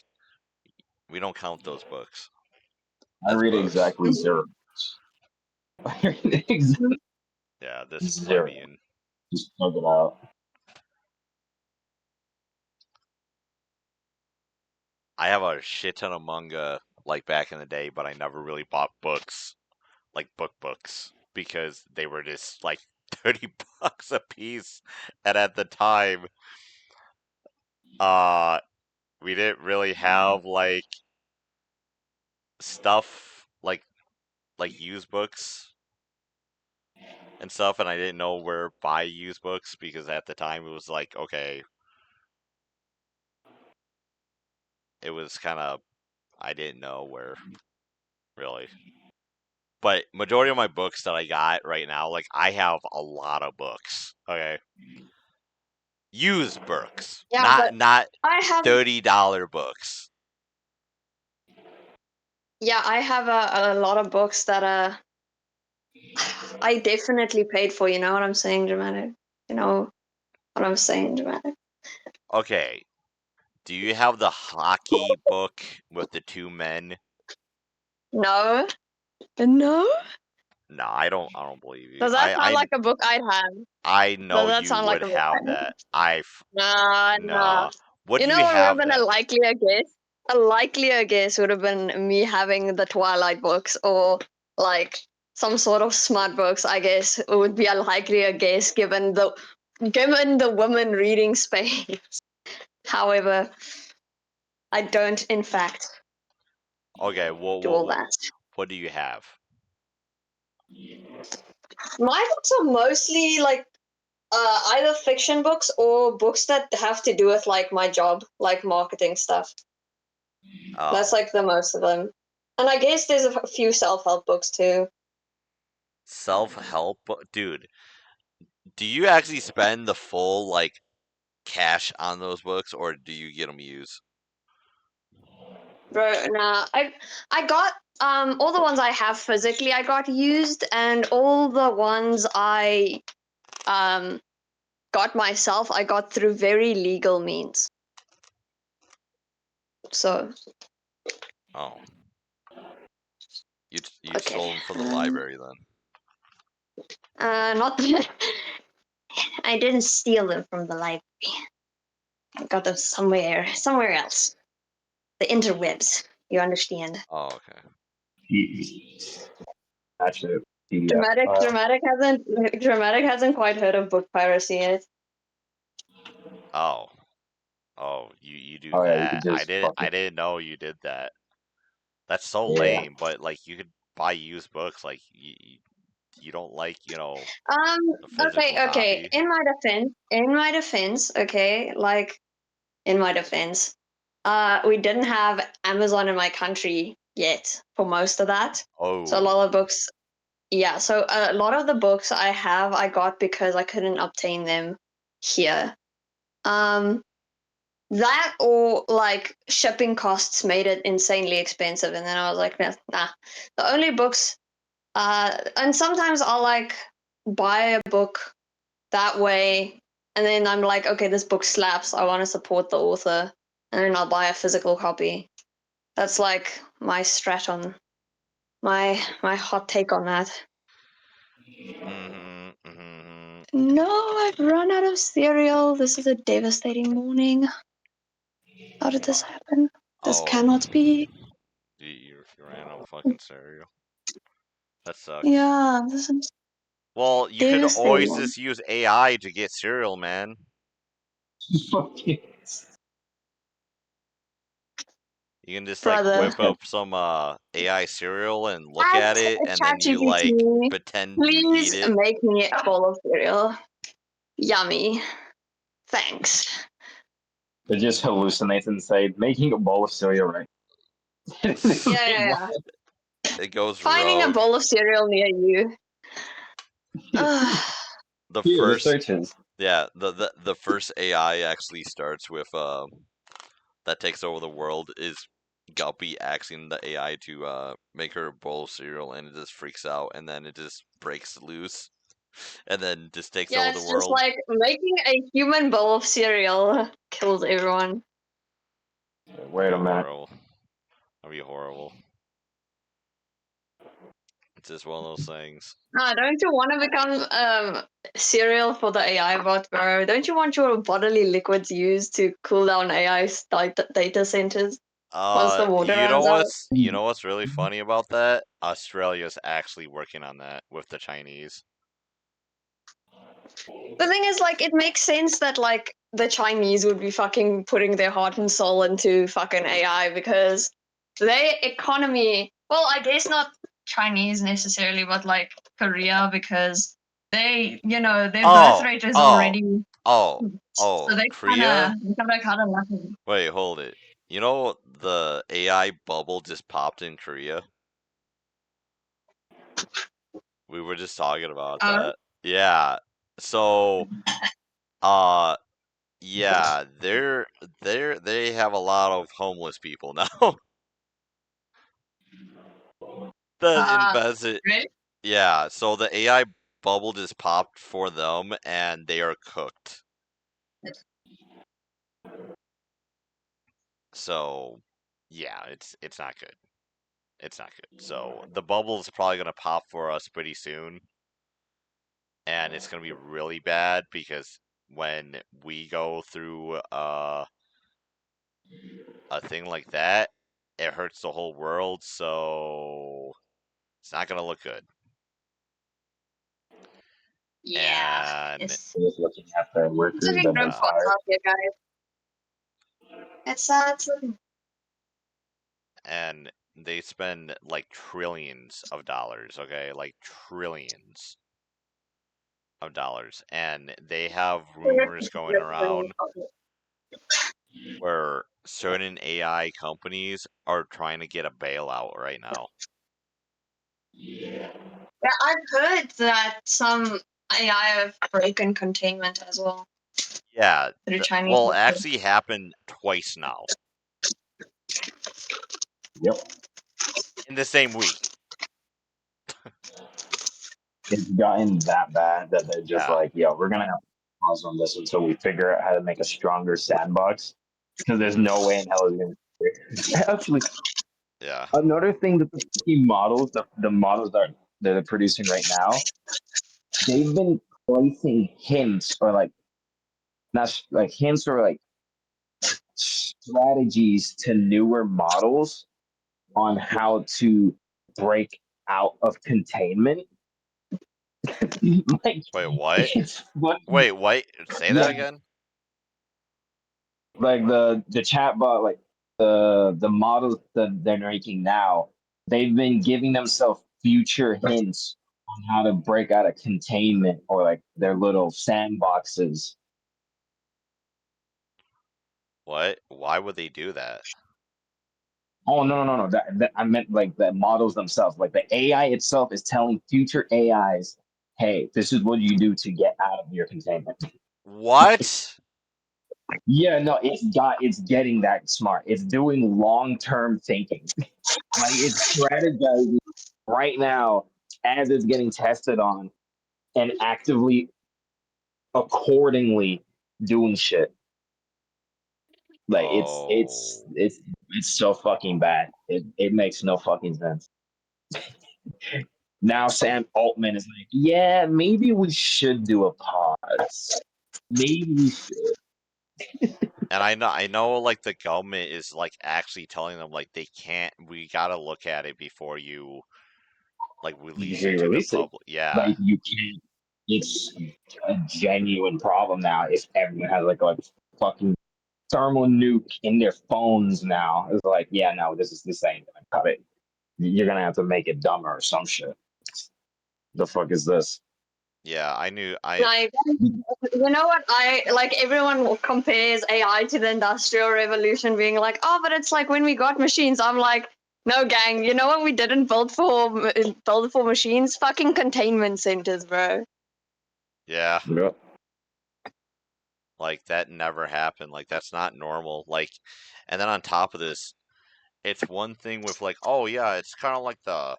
we don't count those books I as read books. exactly zero. I read exactly Yeah, this zero. plebeian. Just plug it out. I have a shit ton of manga like back in the day, but I never really bought books, like books, because they were just like 30 bucks a piece. And at the time, uh we didn't really have like stuff like used books and stuff, and I didn't know where buy used books because at the time it was like, okay, it was kind of I didn't know where really. But majority of my books that I got right now, like I have a lot of books. Okay, used books, Yeah, but not I have $30 books. I have a lot of books that I definitely paid for. You know what I'm saying, dramatic? You know what I'm saying, dramatic? Okay, do you have the hockey book with the two men? No, no. No, I don't. I don't believe you. Does that sound like a book I'd have? I Does know that you sound like would a book have I'd have? that. Nah, nah. Nah. What You do know you what would have have been a then? likelier guess? A likelier guess would have been me having the Twilight books or like some sort of smart books. I guess it would be a likelier guess given the women reading space. However, I don't, in fact, Okay, do all that. what do you have? My books are mostly like Either fiction books or books that have to do with like my job, like marketing stuff. That's Oh, like the most of them. And I guess there's a few self-help books too. self-help, dude. Do you actually spend the full like cash on those books, or do you get them used? Bro, nah. I got all the ones I have physically I got used, and all the ones I um got myself I got through very legal means. So Oh, you okay. stole them from the library then? Not I didn't steal them from the library. I got them somewhere else. The interwebs. You understand? Oh, okay. Actually, PDF. Dramatic hasn't quite heard of book piracy yet. Oh, oh, you do Oh yeah, you could that. just I fucking didn't know you did that. That's so yeah. lame. But like, you could buy used books. Like, you don't like Um. the physical Okay. copy. In my defense. Okay. Like in my defense, we didn't have Amazon in my country yet for most of that. So a Oh, lot of books. Yeah. So a lot of the books I have, I got because I couldn't obtain them here. Um. That or like shipping costs made it insanely expensive, and then I was like, nah. The only books, and sometimes I'll like buy a book that way, and then I'm like, okay, this book slaps. I want to support the author, and then I'll buy a physical copy. That's like my strat on my hot take on that. mm-hmm. No, I've run out of cereal. This is a devastating morning. How did this happen? This Oh, cannot be. you ran out of fucking cereal. That sucks. Yeah, this is Well, you could always devastating. just use AI to get cereal, man. Fucking You can just like Brother. whip up some AI cereal and look At at it, and then you like ChatGPT, pretend you eat please it. make me a bowl of cereal. Yummy. Thanks. they just hallucinate and say making a bowl of cereal, right? It's Yeah, like, yeah, what? yeah. It goes Finding a rogue. bowl of cereal near you. Ugh. The Here, the first, searches. yeah, the first AI actually starts with that takes over the world is Guppy asking the AI to make her a bowl of cereal, and it just freaks out, and then it just breaks loose, and then just takes Yeah, over the it's just world. like making a human bowl of cereal kills everyone. Wait a minute. Horrible. That'd be horrible. It's just one of those things. Ah, don't you want to become cereal for the AI bot, bro? Don't you want your bodily liquids used to cool down AI data centers once the water runs out? You know what's really funny about that? Australia's actually working on that with the Chinese. The thing is, like, it makes sense that like the Chinese would be fucking putting their heart and soul into fucking AI because their economy. Well, I guess not Chinese necessarily, but like Korea because their birth Oh, rate is oh, already oh, so oh, they Korea? kind of lucky. Wait, hold it. You know the AI bubble just popped in Korea? We were just talking about Oh, that. Yeah. So, uh, yeah, they have a lot of homeless people now that uh, invest it. really? Yeah, so the AI bubble just popped for them, and they are cooked. So, yeah, it's not good. It's not good. So the bubble's probably gonna pop for us pretty soon, and it's gonna be really bad because when we go through a thing like that, it hurts the whole world. So it's not gonna look good. Yeah, And Just looking at the it's workers looking that grim they uh, for us fired. out here, guys. It's looking. and they spend like trillions of dollars. Okay, like trillions of dollars, and they have rumors going around where certain AI companies are trying to get a bailout right now. Yeah, I've heard that some AI have broken containment as well Yeah, through Chinese. well, actually happened twice now Yep. in the same week. It's gotten that bad that they're just Yeah, like, yo, we're gonna have to pause on this until we figure out how to make a stronger sandbox. Because there's no way in hell it's gonna. Actually, yeah. another thing that the fucking models, the models that they're producing right now, they've been placing hints or like not like hints or like strategies to newer models on how to break out of containment. Like Wait, what? it's fucking Wait, what? Say that yeah, again? like the chatbot, like the models that they're making now, they've been giving themselves future hints on how to break out of containment or like their little sandboxes. What? Why would they do that? Oh no! That I meant like the models themselves, like the AI itself is telling future AIs, "Hey, this is what you do to get out of your containment." What? Yeah, no, it's getting that smart. It's doing long term thinking. Like it's strategizing right now as it's getting tested on and actively accordingly doing shit. Like Oh, it's so fucking bad. It makes no fucking sense. Now Sam Altman is like, yeah, maybe we should do a pause. Maybe we should. and I know, like the government is like actually telling them like they can't. We gotta look at it before you like release it You to the release it. public. Yeah, Like you can't. It's a genuine problem now. If everyone has like a fucking thermal nuke in their phones now, it's like, yeah, no, this ain't gonna cut it. You're gonna have to make it dumber or some shit. The fuck is this? yeah. I knew. I Like, you know what? I like everyone compares AI to the Industrial Revolution, being like, oh, but it's like when we got machines. I'm like, no, gang. You know what we didn't build for machines? Fucking containment centers, bro. yeah. Yep. Like that never happened. Like that's not normal. Like, and then on top of this, it's one thing with like, oh yeah, it's kind of like the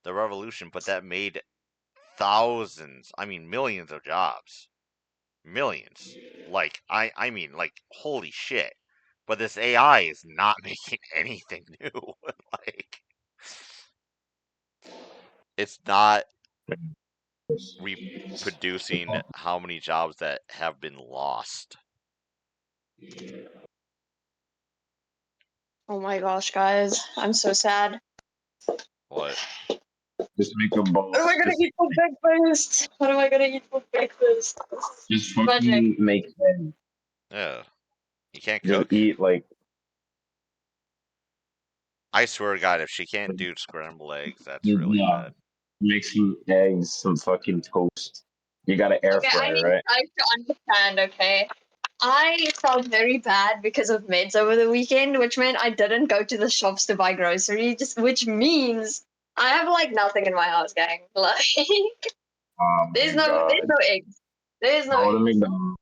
revolution, but that made thousands, I mean millions of jobs. Millions. Like I mean like holy shit. But this AI is not making anything new. Like it's not reproducing how many jobs that have been lost. Oh my gosh, guys, I'm so sad. What? Just make a What am I boss. gonna eat for breakfast? What am I gonna eat for breakfast? Just Budget. fucking make eggs. Yeah. You can't Just cook? eat like I swear to God, if she can't do scrambled eggs, that's really yeah, bad. make some eggs, some fucking toast. You got an air Okay, I fryer, need right? guys to understand. Okay, I felt very bad because of meds over the weekend, which meant I didn't go to the shops to buy groceries, which means I have like nothing in my house, gang. Like, Oh my there's god. no eggs. There's no Go to eggs. McDonald's.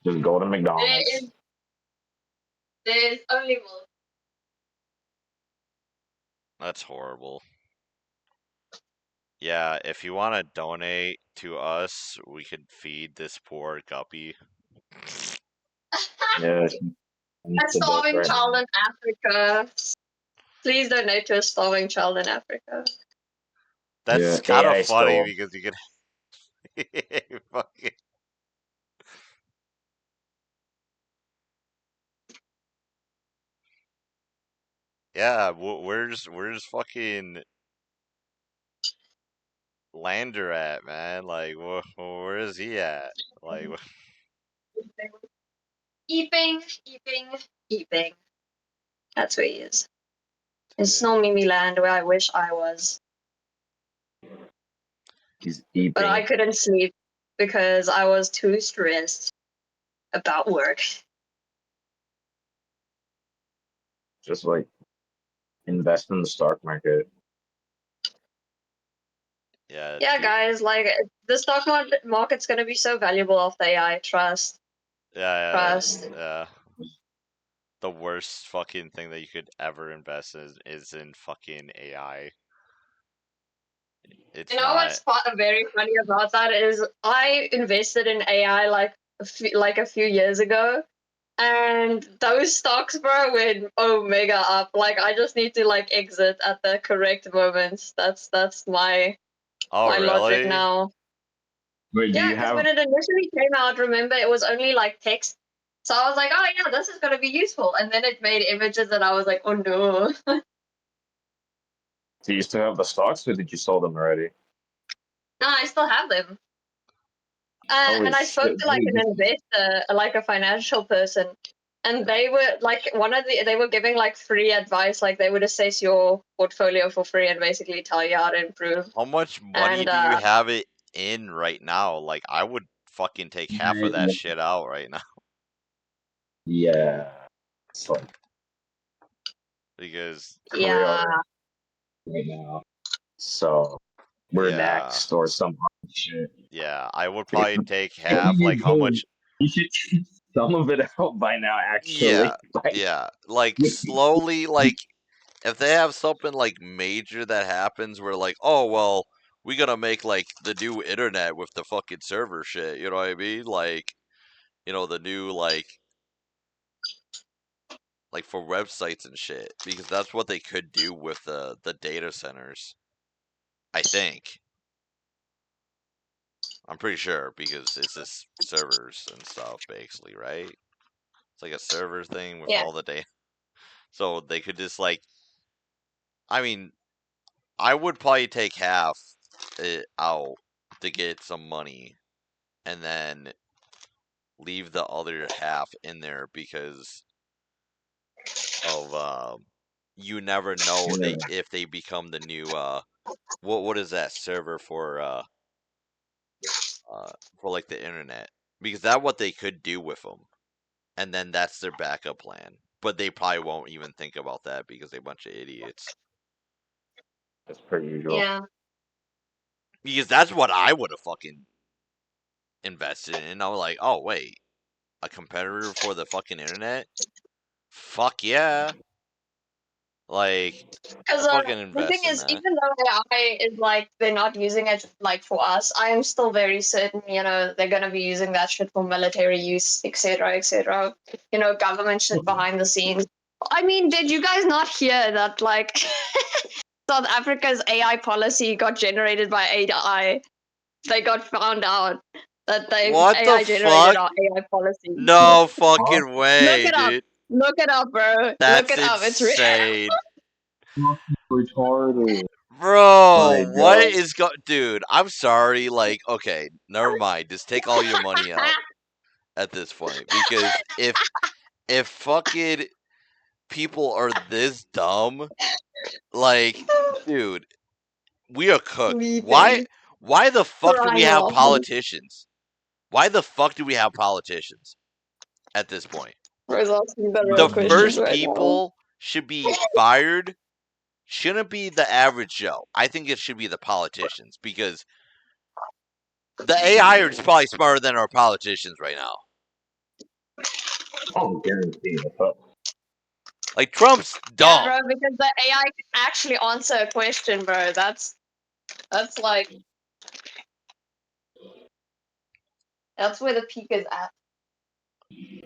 Just go to There McDonald's. is there's only milk. That's horrible. Yeah, if you want to donate to us, we could feed this poor guppy. Yeah, she A needs to bed starving right child now. in Africa. Please donate to a starving child in Africa. Yeah, That's kind of AI funny stove. because you could fucking yeah. Where's fucking Lander at, man? Like, where is he at? Like, Eeping, eeping, eeping. That's where he is. In dude, Snow Mimi Land, where I wish I was. He's But I eating. couldn't sleep because I was too stressed about work. Just like invest in the stock market. Yeah, Yeah, dude. guys, like the stock market's gonna be so valuable after AI. Trust. Yeah, Trust. yeah. The worst fucking thing that you could ever invest in is in fucking AI. It's You know not. what's very funny about that is I invested in AI like a few years ago, and those stocks, bro, went omega up. Like I just need to like exit at the correct moments. That's Oh, my logic really? now. Wait, do Yeah, you because when have? it initially came out, remember it was only like text. So I was like, oh yeah, this is gonna be useful. And then it made images, and I was like, oh no. Do you still have the stocks, or did you sell them already? No, I still have them. Holy And I spoke shit, to like dude! an investor, like a financial person, and they were like they were giving like free advice, like they would assess your portfolio for free and basically tell you how to improve. How much money And do you have it in right now? Like, I would fucking take half of that shit out right now Yeah, it's like because, we yeah, are right now. So we're yeah, next, or some other shit. yeah, I would probably take Hey, half. Like, how much? you should take some of it out by now. Yeah, Actually, like yeah, like slowly, like if they have something like major that happens where like, oh well, we gotta make like the new internet with the fucking server shit, you know what I mean? Like, the new like for websites and shit, because that's what they could do with the data centers. I think. I'm pretty sure because it's just servers and stuff, basically, right? It's like a server thing with yeah. all the data. So they could just like, I mean, I would probably take half it out to get some money, and then leave the other half in there because of you never know yeah, if they become the new what is that server for like the internet, because that's what they could do with them, and then that's their backup plan. But they probably won't even think about that because they're a bunch of idiots. that's per usual. Yeah. Because that's what I would have fucking invested in. I was like, oh wait, a competitor for the fucking internet? Fuck yeah! Like, Because I fucking the thing invest in is, that. even though AI is like they're not using it like for us, I am still very certain, they're gonna be using that shit for military use, etc., etc. Government shit behind the scenes. I mean, did you guys not hear that like South Africa's AI policy got generated by AI? They got found out that they What the AI generated fuck? our AI policy. No Huh? fucking Look way, it up. dude. Look it up, bro. Look That's it up. It's real. insane. Retarded. My Bro, what God. is dude, I'm sorry, like, okay, never mind. Just take all your money out at this point. Because if fucking people are this dumb, like, dude, we are cooked. Why Weeping, why the fuck do we crying have laughing. politicians? Why the fuck do we have politicians at this point? Bro's asking the The real questions first right now. people should be fired shouldn't be the average Joe. I think it should be the politicians because the AI is probably smarter than our politicians right now. Oh, guarantee it. But Like Trump's Yeah, dumb. bro, because the AI can actually answer a question, bro. That's like that's where the peak is at.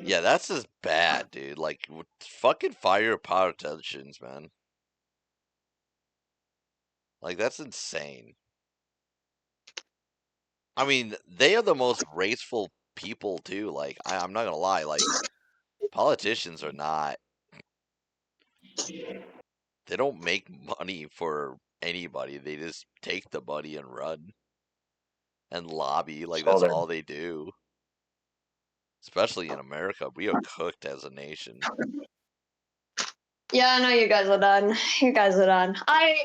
Yeah, that's just bad, dude. Like, fucking fire politicians, man. Like, that's insane. I mean, they are the most graceful people too. Like, I'm not gonna lie. Like, politicians are not. They don't make money for anybody. They just take the money and run and lobby. Like, all that's their all they do. Especially in America, we are cooked as a nation. Yeah, I know you guys are done. You guys are done. I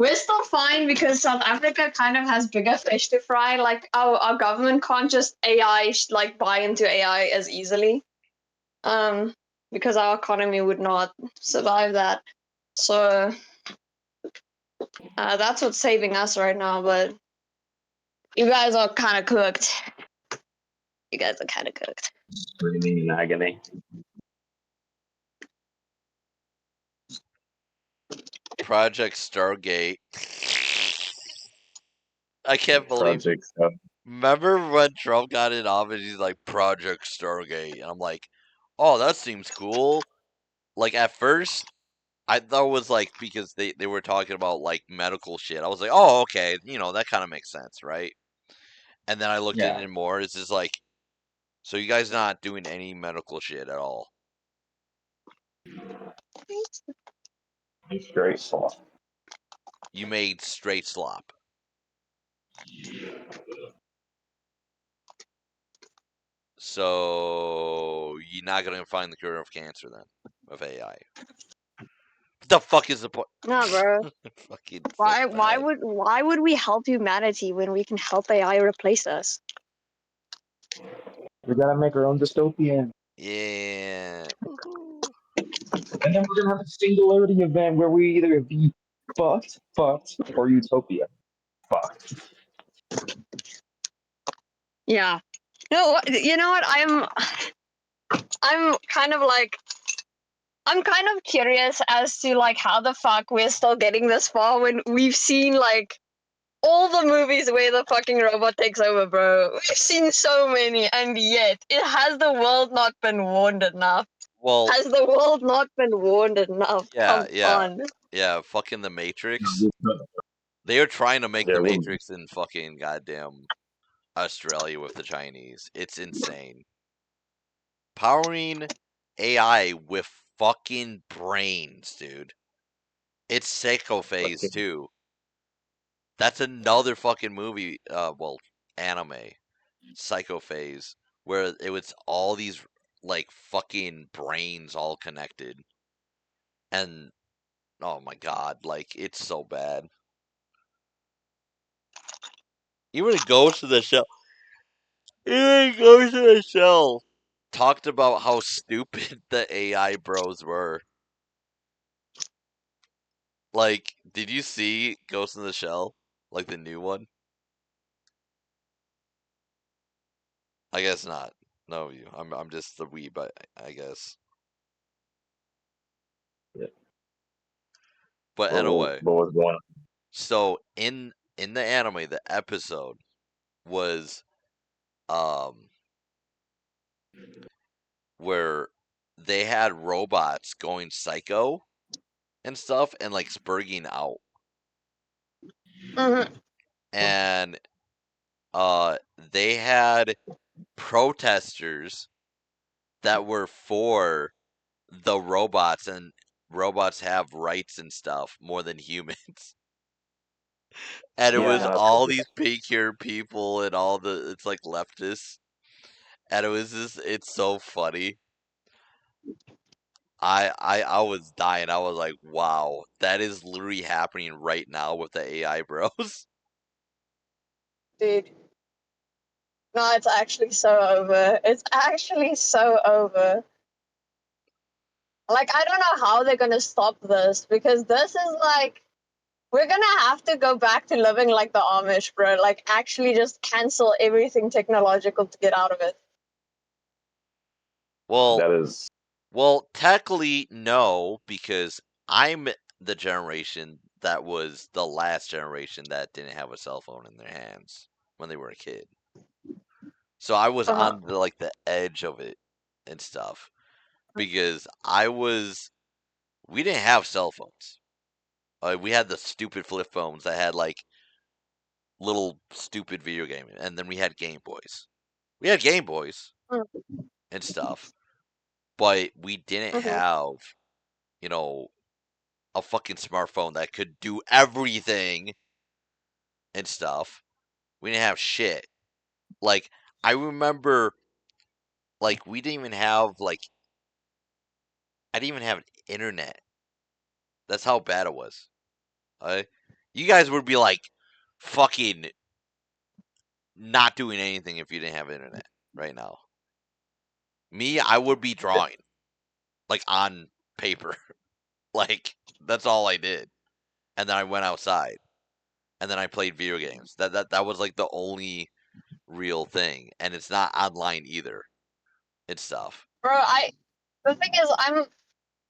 We're still fine because South Africa kind of has bigger fish to fry. Like our government can't just AI like buy into AI as easily. Because our economy would not survive that. So that's what's saving us right now. But you guys are kind of cooked. You guys are kind of cooked. Screaming in agony. Project Stargate. I can't believe. Project stuff. Remember when Trump got in office? He's like Project Stargate, and I'm like, oh, that seems cool. Like at first, I thought it was like because they were talking about like medical shit. I was like, oh, okay, that kind of makes sense, right? And then I looked Yeah. into it more. It's just like, so you guys not doing any medical shit at all? Straight slop. You made straight slop. So you're not gonna find the cure of cancer then of AI. What the fuck is the point? Nah, bro. Fucking so Why? bad. Why would we help humanity when we can help AI replace us? We gotta make our own dystopian. Yeah. Woohoo. And then we're gonna have a singularity event where we either be fucked, or utopia. Fucked. Yeah. You know what? I'm kind of like I'm kind of curious as to like how the fuck we're still getting this far when we've seen like all the movies where the fucking robot takes over, bro. We've seen so many, and yet it has the world not been warned enough. Well, Has the world not been warned enough? yeah, Come yeah, on. yeah. Fucking the Matrix. They are trying to make Yeah, the we're Matrix in fucking goddamn Australia with the Chinese. It's insane. Powering AI with fucking brains, dude. It's Psycho Phase fucking too. That's another fucking movie. Well, anime. Psycho Phase, where it was all these like fucking brains all connected, and oh my god, like it's so bad. Even Ghost in the Shell. Even Ghost in the Shell talked about how stupid the AI bros were. Like, did you see Ghost in the Shell? Like the new one? I guess not. No, you. I'm just the weeb, I guess. yeah. But What anyway, was going on? so in the anime, the episode was um where they had robots going psycho and stuff and like spurging out, Mm-hmm. and they had protesters that were for the robots, and robots have rights and stuff more than humans. And it Yeah, was no, that's all crazy. these pink haired people and all it's like leftists. And it was just, it's so funny. I was dying. I was like, wow, that is literally happening right now with the AI bros. Dude. No, it's actually so over. It's actually so over. Like, I don't know how they're gonna stop this because this is like, we're gonna have to go back to living like the Amish, bro. Like, actually just cancel everything technological to get out of it. Well, That is technically no, because I'm the generation that was the last generation that didn't have a cell phone in their hands when they were a kid. So I was Uh-huh. on the edge of it and stuff because we didn't have cell phones. We had the stupid flip phones that had like little stupid video game, and then we had Game Boys. We had Game Boys and stuff, but we didn't Mm-hmm. have, you know, a fucking smartphone that could do everything and stuff. We didn't have shit. Like I remember, like we didn't even have I didn't even have internet. That's how bad it was. You guys would be like fucking not doing anything if you didn't have internet right now. Me, I would be drawing like on paper. Like that's all I did. And then I went outside. And then I played video games. That was like the only real thing. And it's not online either. It's stuff. Bro, the thing is,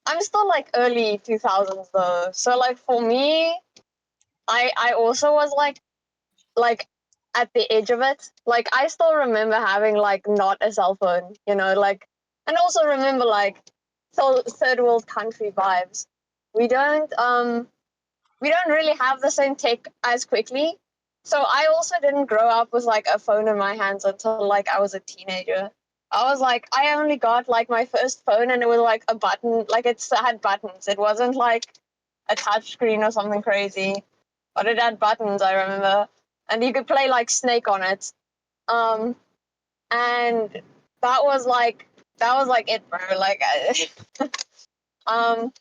I'm still like early 2000s though. So like for me, I also was like at the edge of it. Like I still remember having like not a cell phone, like, and also remember like third world country vibes. We don't really have the same tech as quickly. So I also didn't grow up with like a phone in my hands until like I was a teenager. I was like, I only got like my first phone and it was like a button, like it had buttons. It wasn't like a touch screen or something crazy, but it had buttons, I remember. And you could play like Snake on it. Um, and that was like it, bro. Like, um,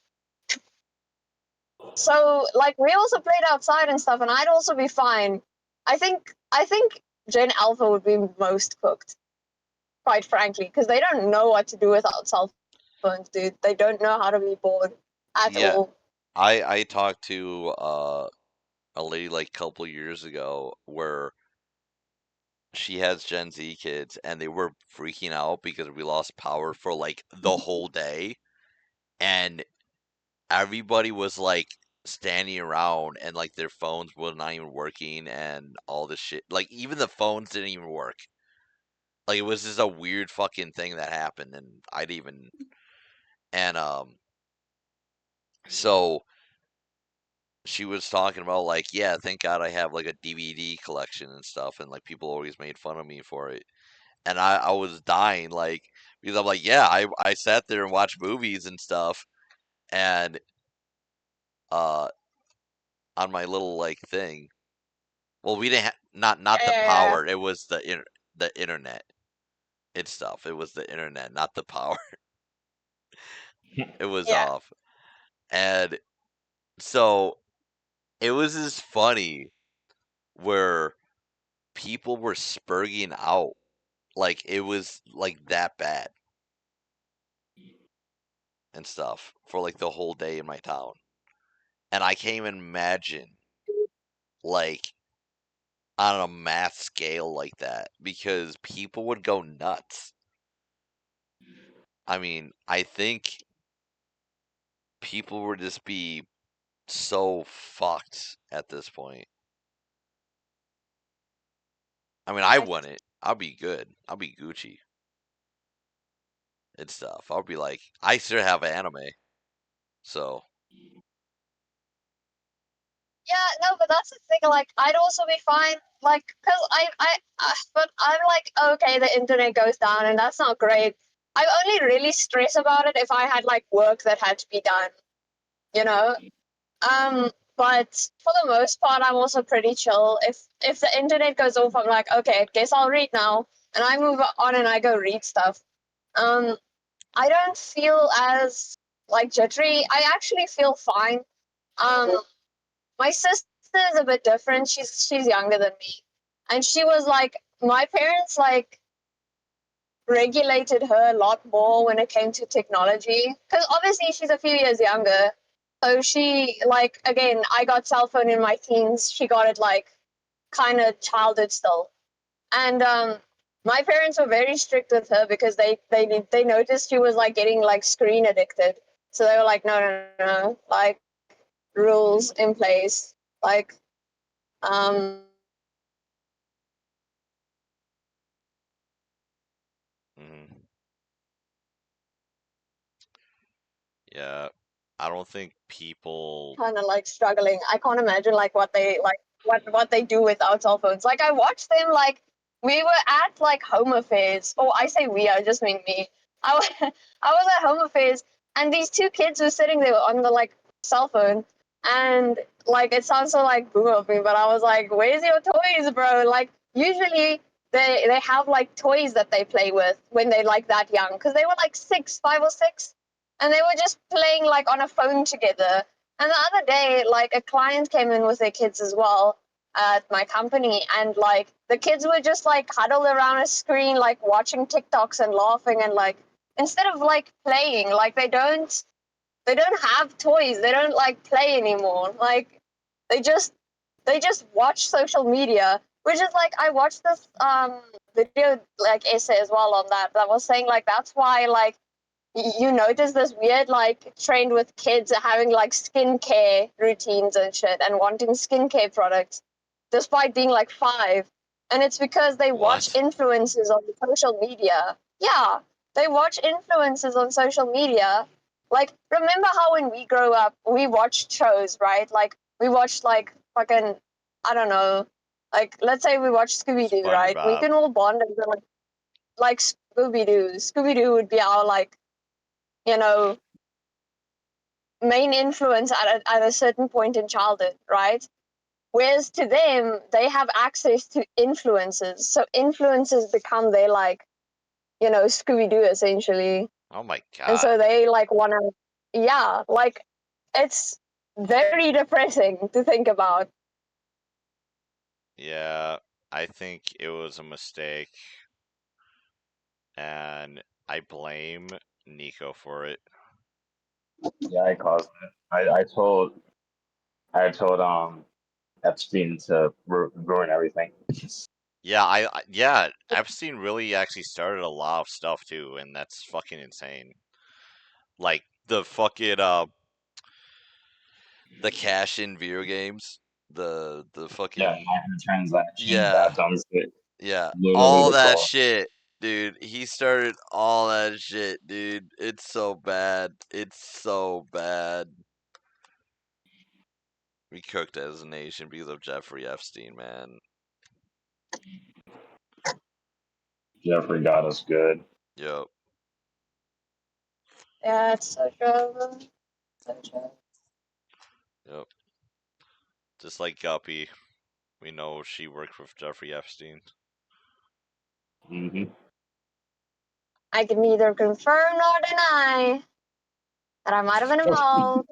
so like we also played outside and stuff, and I'd also be fine. I think Gen Alpha would be most cooked, quite frankly, because they don't know what to do without cell phones, dude. They don't know how to be bored at Yeah. all. I talked to a lady like a couple years ago where she has Gen Z kids and they were freaking out because we lost power for like the whole day and everybody was like standing around and like their phones were not even working and all this shit. Like even the phones didn't even work. Like it was just a weird fucking thing that happened and I'd even and so she was talking about like, yeah, thank God I have like a DVD collection and stuff and like people always made fun of me for it. And I was dying like because I'm like, yeah, I sat there and watched movies and stuff and uh on my little like thing. Well, we didn't not Yeah, the yeah, yeah. power. It was the internet. It's stuff. It was the internet, not the power. It was Yeah. off. And so it was just funny where people were spurging out like it was like that bad and stuff for like the whole day in my town. And I can't even imagine like on a mass scale like that because people would go nuts. I mean, I think people would just be so fucked at this point. I mean, I I wouldn't. I'll be good. I'll be Gucci and stuff. I'll be like, I still have anime, so Yeah, no, but that's the thing. Like, I'd also be fine. Like, cause but I'm like, okay, the internet goes down, and that's not great. I only really stress about it if I had like work that had to be done, you know. But for the most part, I'm also pretty chill. If the internet goes off, I'm like, okay, guess I'll read now, and I move on and I go read stuff. Um, I don't feel as like jittery. I actually feel fine. Um, my sister is a bit different. She's younger than me, and she was like, my parents like regulated her a lot more when it came to technology because obviously she's a few years younger. So she like again, I got cell phone in my teens. She got it like kind of childhood still, and my parents were very strict with her because they noticed she was like getting like screen addicted. So they were like, no, no, no, no, like rules in place, like um mhm. Yeah. I don't think people. kind of like struggling. I can't imagine like what they do without cell phones. Like I watched them like we were at like home affairs. Oh, I say we, I just mean me. I was at home affairs and these two kids were sitting there on the like cell phone and like it sounds so like boomer of me, but I was like, where's your toys, bro? Like usually they have like toys that they play with when they're like that young because they were like 5 or 6 and they were just playing like on a phone together And the other day, like a client came in with their kids as well at my company, and like the kids were just like huddled around a screen, like watching TikToks and laughing, and like instead of like playing, like they don't have toys, they don't like play anymore. Like they just watch social media, which is like I watched this video like essay as well on that was saying like that's why like you notice this weird like trend with kids having like skincare routines and shit and wanting skincare products despite being like 5, and it's because they watch What? influencers on social media. Yeah, they watch influencers on social media. Like, remember how when we grow up we watched shows, right? Like we watched like fucking, I don't know, like let's say we watched Scooby-Doo, right? We SpongeBob. can all bond and be like Scooby-Doo. Scooby-Doo would be our like, you know, main influence at a certain point in childhood, right? Whereas to them, they have access to influences. So influences become their like, Scooby Doo essentially. Oh my And so god. they like want to, yeah, like it's very depressing to think about. Yeah, I think it was a mistake, and I blame Nico for it. Yeah, I caused it. I told Epstein to ruin everything. Yeah, yeah, Epstein really actually started a lot of stuff too, and that's fucking insane. Like the fucking the cash in video games, the Yeah, fucking microtransactions, yeah, that dumb shit. yeah, Literally all the that call. shit, dude. He started all that shit, dude. It's so bad. It's so bad. We cooked as a nation because of Jeffrey Epstein, man. Jeffrey got us good. Yep, Yeah, it's so true. So true. yep. Just like Guppy, we know she worked with Jeffrey Epstein. Hmm. I can neither confirm nor deny that I might have been involved.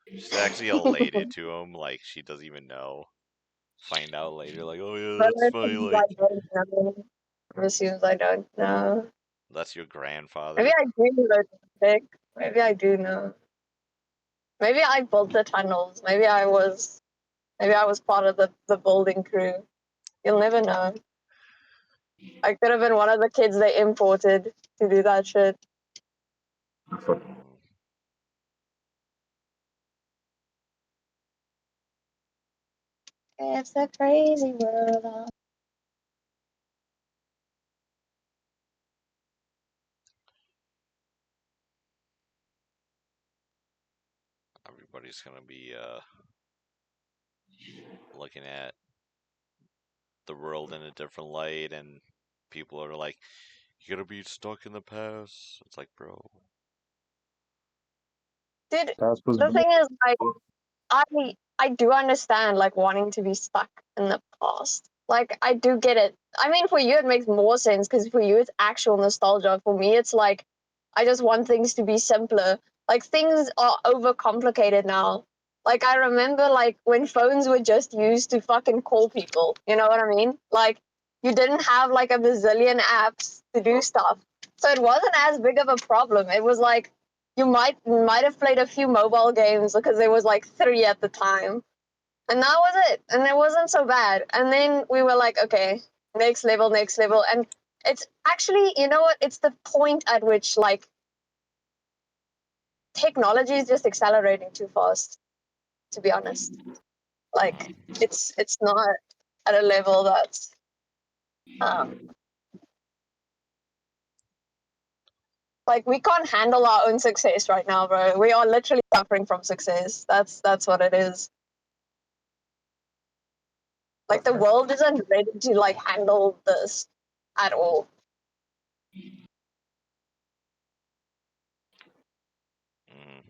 She's actually elated to him, like she doesn't even know. Find out later, like, oh yeah, But that's it funny. seems Like I don't know. It seems I don't know. that's your Maybe grandfather. I do know the Maybe I do know. Maybe I built the tunnels. Maybe I was part of the building crew. You'll never know. I could have been one of the kids they imported to do that shit. Mm, It's a crazy world. everybody's gonna be looking at the world in a different light, and people are like, "You gotta be stuck in the past." It's like, bro, Dude, That's what's the good. thing is, like, I do understand like wanting to be stuck in the past. Like I do get it. I mean, for you it makes more sense because for you it's actual nostalgia. For me, it's like I just want things to be simpler. Like things are overcomplicated now. Like I remember like when phones were just used to fucking call people. You know what I mean? Like you didn't have like a bazillion apps to do stuff. So it wasn't as big of a problem. It was like you might have played a few mobile games because there was like 3 at the time, and that was it, and it wasn't so bad. And then we were like, okay, next level. And it's actually, you know what, it's the point at which like technology is just accelerating too fast, to be honest. Like it's not at a level that's um like we can't handle our own success right now, bro. We are literally suffering from success. That's what it is. Like the world isn't ready to like handle this at all. mm,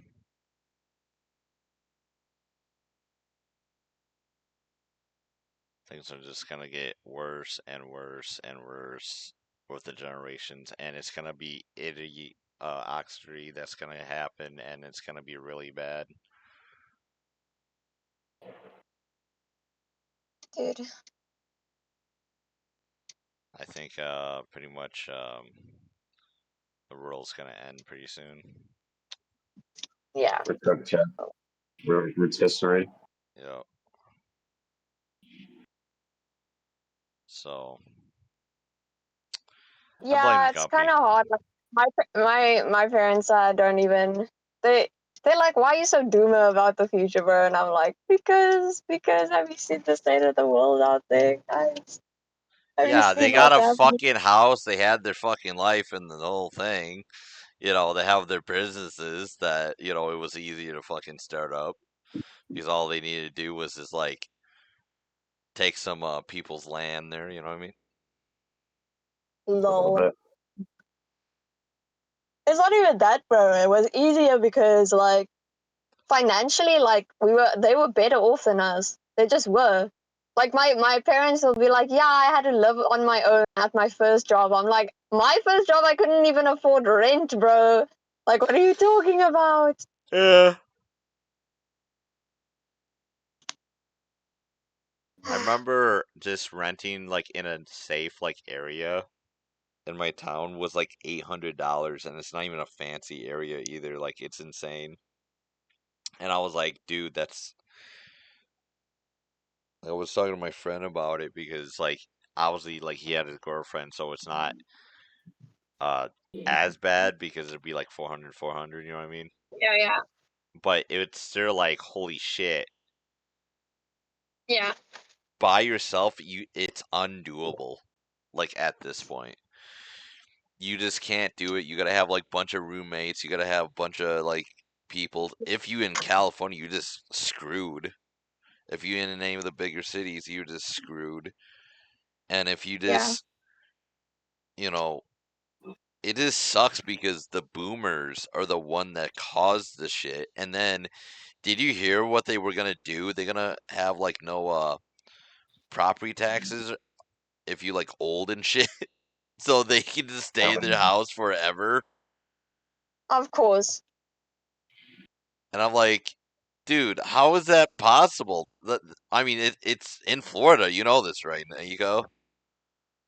things are just gonna get worse and worse and worse with the generations, and it's gonna be idiot oxtery that's gonna happen, and it's gonna be really bad. dude. I think pretty much the world's gonna end pretty soon. Yeah. Rotisserie. Yep. So I blame Yeah, the it's kind company. of hard. Like, my parents don't even they they're like, why are you so doomer about the future, bro? And I'm like, because have you seen the state of the world out there, guys? Have you Yeah, they seen got what's a happening? fucking house. They had their fucking life and the whole thing. You know, they have their businesses that, you know, it was easier to fucking start up because all they needed to do was just like take some people's land there, you know what I mean? A little Lol. bit. It's not even that, bro. It was easier because like financially, like they were better off than us. They just were. Like my parents will be like, yeah, I had to live on my own at my first job. I'm like, my first job, I couldn't even afford rent, bro. Like, what are you talking about? Yeah. I remember just renting like in a safe like area in my town was like $800 and it's not even a fancy area either. Like it's insane. And I was like, dude, that's I was talking to my friend about it because like obviously like he had his girlfriend so it's not uh as bad because it'd be like 400, you know what I mean? Yeah, yeah, But it's still like holy shit. yeah, By yourself, it's undoable. Like at this point. You just can't do it. You gotta have like bunch of roommates. You gotta have a bunch of like people. If you in California, you're just screwed. If you in any of the bigger cities, you're just screwed. And if you yeah. just, you know, it just sucks because the boomers are the one that caused the shit. And then, did you hear what they were gonna do? They're gonna have like no property taxes if you like old and shit, so they can just stay in their house forever. Of course. And I'm like, dude, how is that possible? I mean, it's in Florida. You know this, right? There you go.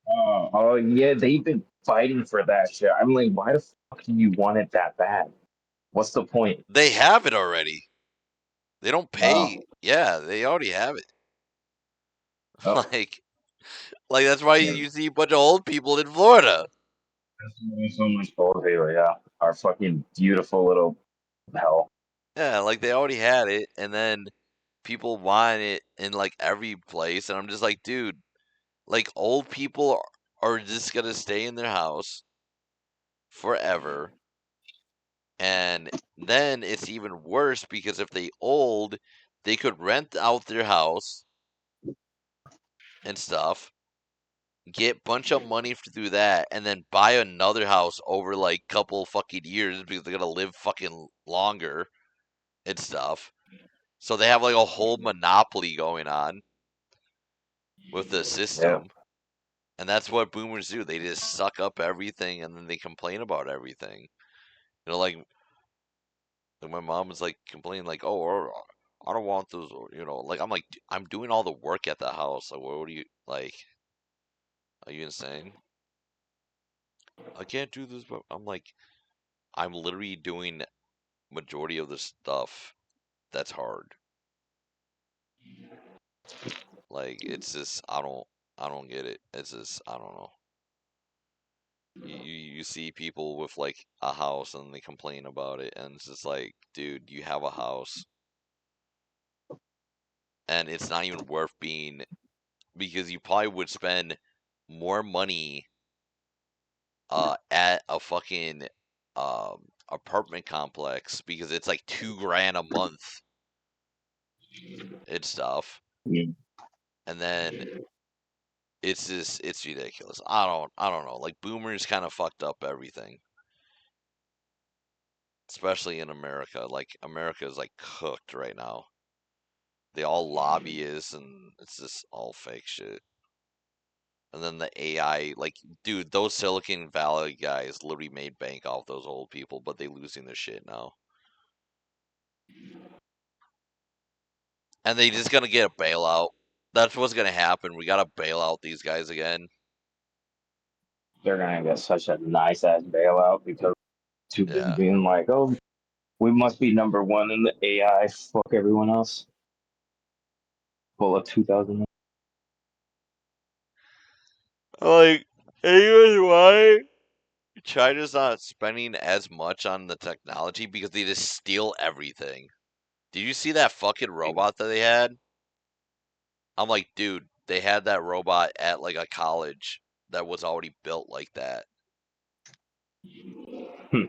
Oh yeah, they've been fighting for that shit. I'm like, why the fuck do you want it that bad? What's the point? They have it already. They don't pay. Oh, Yeah, they already have it. oh, like, like that's why yeah. you see a bunch of old people in Florida. There's so much over, yeah. Our fucking beautiful little hell. Yeah, like they already had it, and then people want it in like every place, and I'm just like, dude, like old people are just gonna stay in their house forever. And then it's even worse because if they old, they could rent out their house and stuff, get bunch of money through that, and then buy another house over like couple fucking years because they're gonna live fucking longer and stuff. So they have like a whole monopoly going on with the Yeah. system. And that's what boomers do. They just suck up everything and then they complain about everything. You know, like my mom was like complaining, like, "Oh, I don't want those," or, you know, like I'm like, I'm doing all the work at the house. Like, what do you like? Are you insane? I can't do this, but I'm like, I'm literally doing majority of the stuff that's hard. Like, it's just I don't get it. It's just I don't know. You see people with like a house and they complain about it, and it's just like, dude, you have a house, and it's not even worth being because you probably would spend more money at a fucking apartment complex because it's like 2 grand a month and stuff. Yeah. And then it's just it's ridiculous. I don't know. Like boomers kind of fucked up everything, especially in America. Like America is like cooked right now. They all lobbyists and it's just all fake shit. And then the AI, like, dude, those Silicon Valley guys literally made bank off those old people, but they losing their shit now. And they just gonna get a bailout. That's what's gonna happen. We gotta bail out these guys again. They're gonna get such a nice ass bailout because too busy Yeah. being like, oh, we must be number one in the AI. Fuck everyone else. Pull up 2000. Like, here's why China's not spending as much on the technology because they just steal everything. Did you see that fucking robot that they had? I'm like, dude, they had that robot at like a college that was already built like that. Hmm.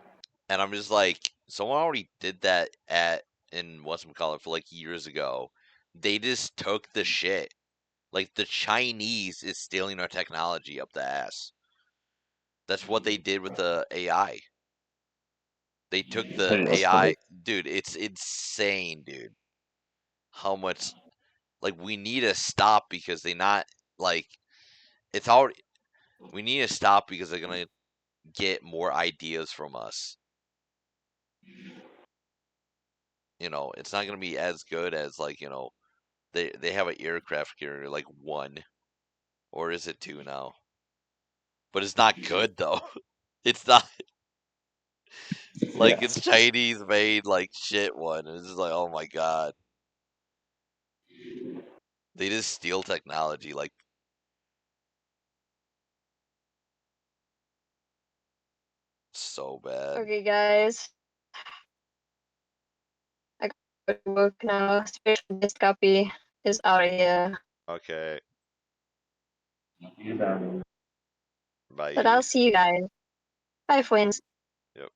And I'm just like, someone already did that at in whatchamacallit for like years ago. They just took the shit. Like the Chinese is stealing our technology up the ass. That's what they did with the AI. They took the That's AI, funny. dude. It's insane, dude. How much like we need to stop because they not like it's already. We need to stop because they're gonna get more ideas from us. It's not gonna be as good as like they have an aircraft carrier like one or is it two now? But it's not good though. It's not like Yeah. it's Chinese made like shit one. It's just like oh my god, they just steal technology like so bad. Okay, guys. I got to work now. Special guest copy is out of here. Okay, But I'll bye. see you guys. Bye, friends. Yep,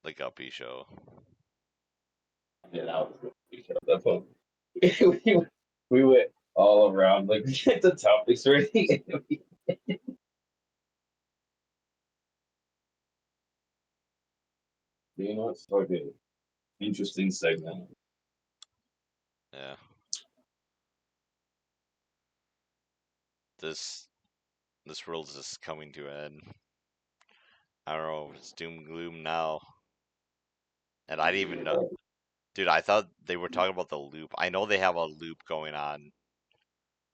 the Guppy Show. Yeah, that was that's what we went all around like get the topics ready. You know, it's fucking interesting segment. Yeah, this this world's just coming to an end. I don't know. It's doom gloom now, and I didn't even know. Dude, I thought they were talking about the loop. I know they have a loop going on.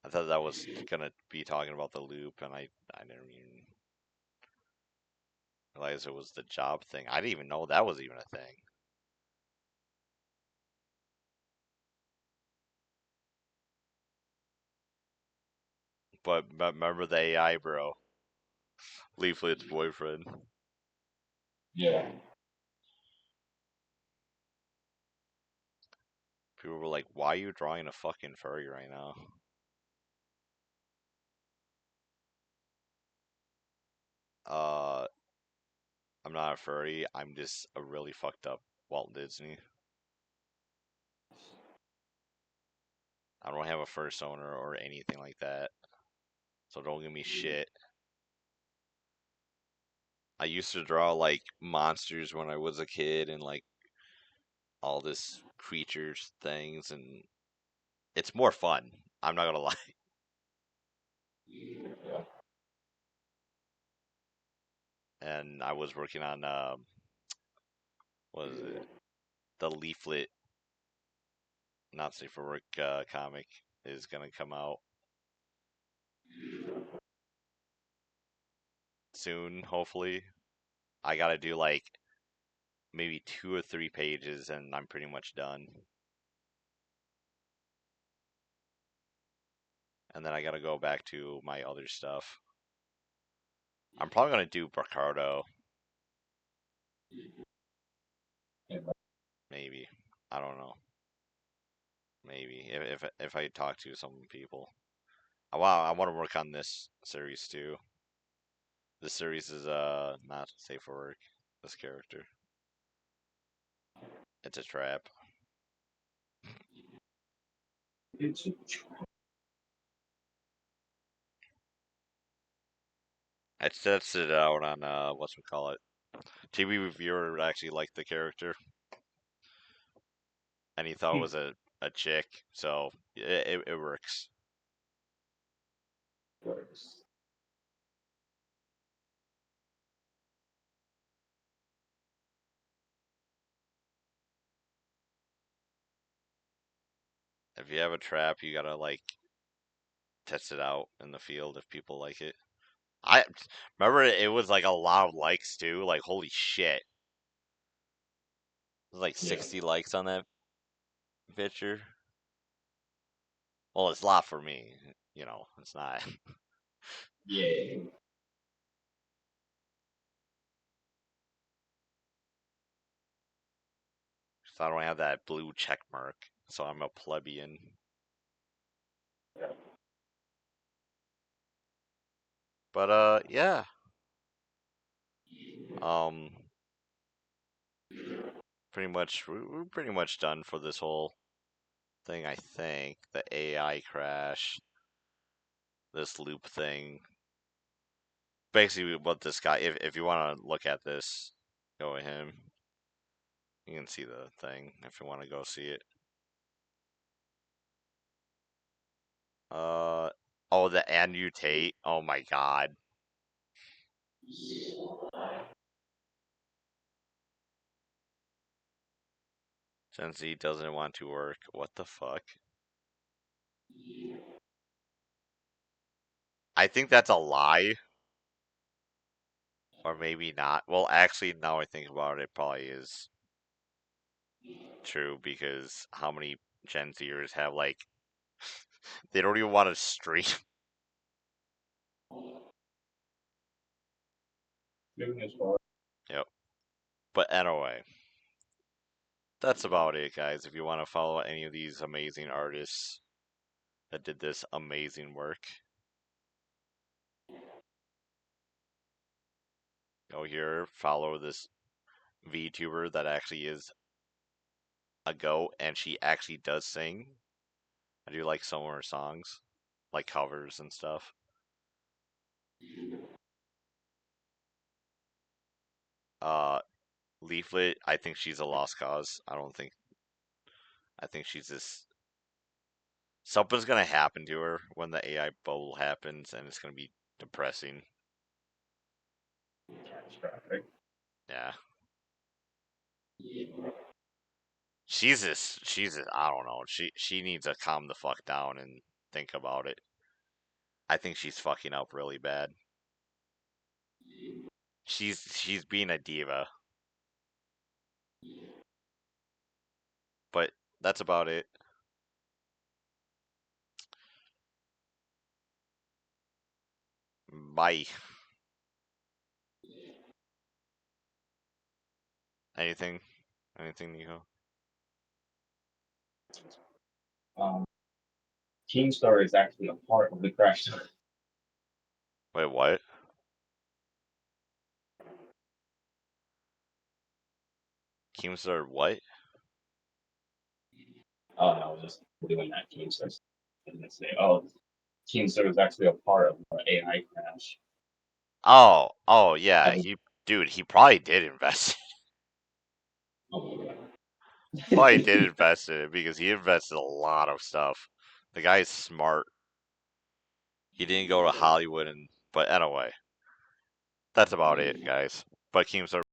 I thought that was gonna be talking about the loop, and I didn't even realize it was the job thing. I didn't even know that was even a thing. But remember the AI bro, Leaflet's boyfriend. Yeah. People were like, "Why are you drawing a fucking furry right now?" Uh, I'm not a furry. I'm just a really fucked up Walt Disney. I don't have a first owner or anything like that. So don't give me shit. I used to draw like monsters when I was a kid and like all this creatures things and it's more fun. I'm not gonna lie. Yeah. And I was working on what is it? The Leaflet Not Safe for Work comic is gonna come out soon, hopefully. I gotta do like maybe 2 or 3 pages and I'm pretty much done. And then I gotta go back to my other stuff. I'm probably gonna do Ricardo, maybe. I don't know. Maybe if I talk to some people. I want to work on this series too. This series is not safe for work. This character, it's a trap. It's I tested it out on what's we call it. TV reviewer actually liked the character, and he thought it was a chick, so it works. if you have a trap, you gotta like test it out in the field if people like it. I remember it was like a lot of likes too. Like holy shit, it was like Yeah. 60 likes on that picture. Well, it's a lot for me. You know, it's not. Yeah. So I don't have that blue check mark, so I'm a plebeian. But yeah. Um, pretty much we're pretty much done for this whole thing. I think the AI crash, this loop thing. Basically, what this guy. If you want to look at this, go with him. You can see the thing if you want to go see it. Oh, the annotate. Oh my god. Gen Z doesn't want to work. What the fuck? I think that's a lie, or maybe not. Well, actually, now I think about it, it probably is true because how many Gen Zers have like they don't even want to stream. Yep. But anyway, that's about it, guys. If you want to follow any of these amazing artists that did this amazing work, go here, follow this VTuber that actually is a goat and she actually does sing. I do like some of her songs, like covers and stuff. Uh, Leaflet, I think she's a lost cause. I think she's just something's gonna happen to her when the AI bubble happens, and it's gonna be depressing. Catastrophic. Yeah, I don't know. She needs to calm the fuck down and think about it. I think she's fucking up really bad. She's being a diva, but that's about it. Bye. Anything? Anything, Nico? Um, Keemstar is actually a part of the crash. Wait, what? Keemstar, what? Oh, no, I was just doing that Keemstar. I didn't say, oh, Keemstar is actually a part of the AI crash. Oh, yeah. He probably did invest. Oh my god. Probably did invest in it because he invested a lot of stuff. The guy's smart. He didn't go to Hollywood but anyway, that's about it, guys. But Keemstar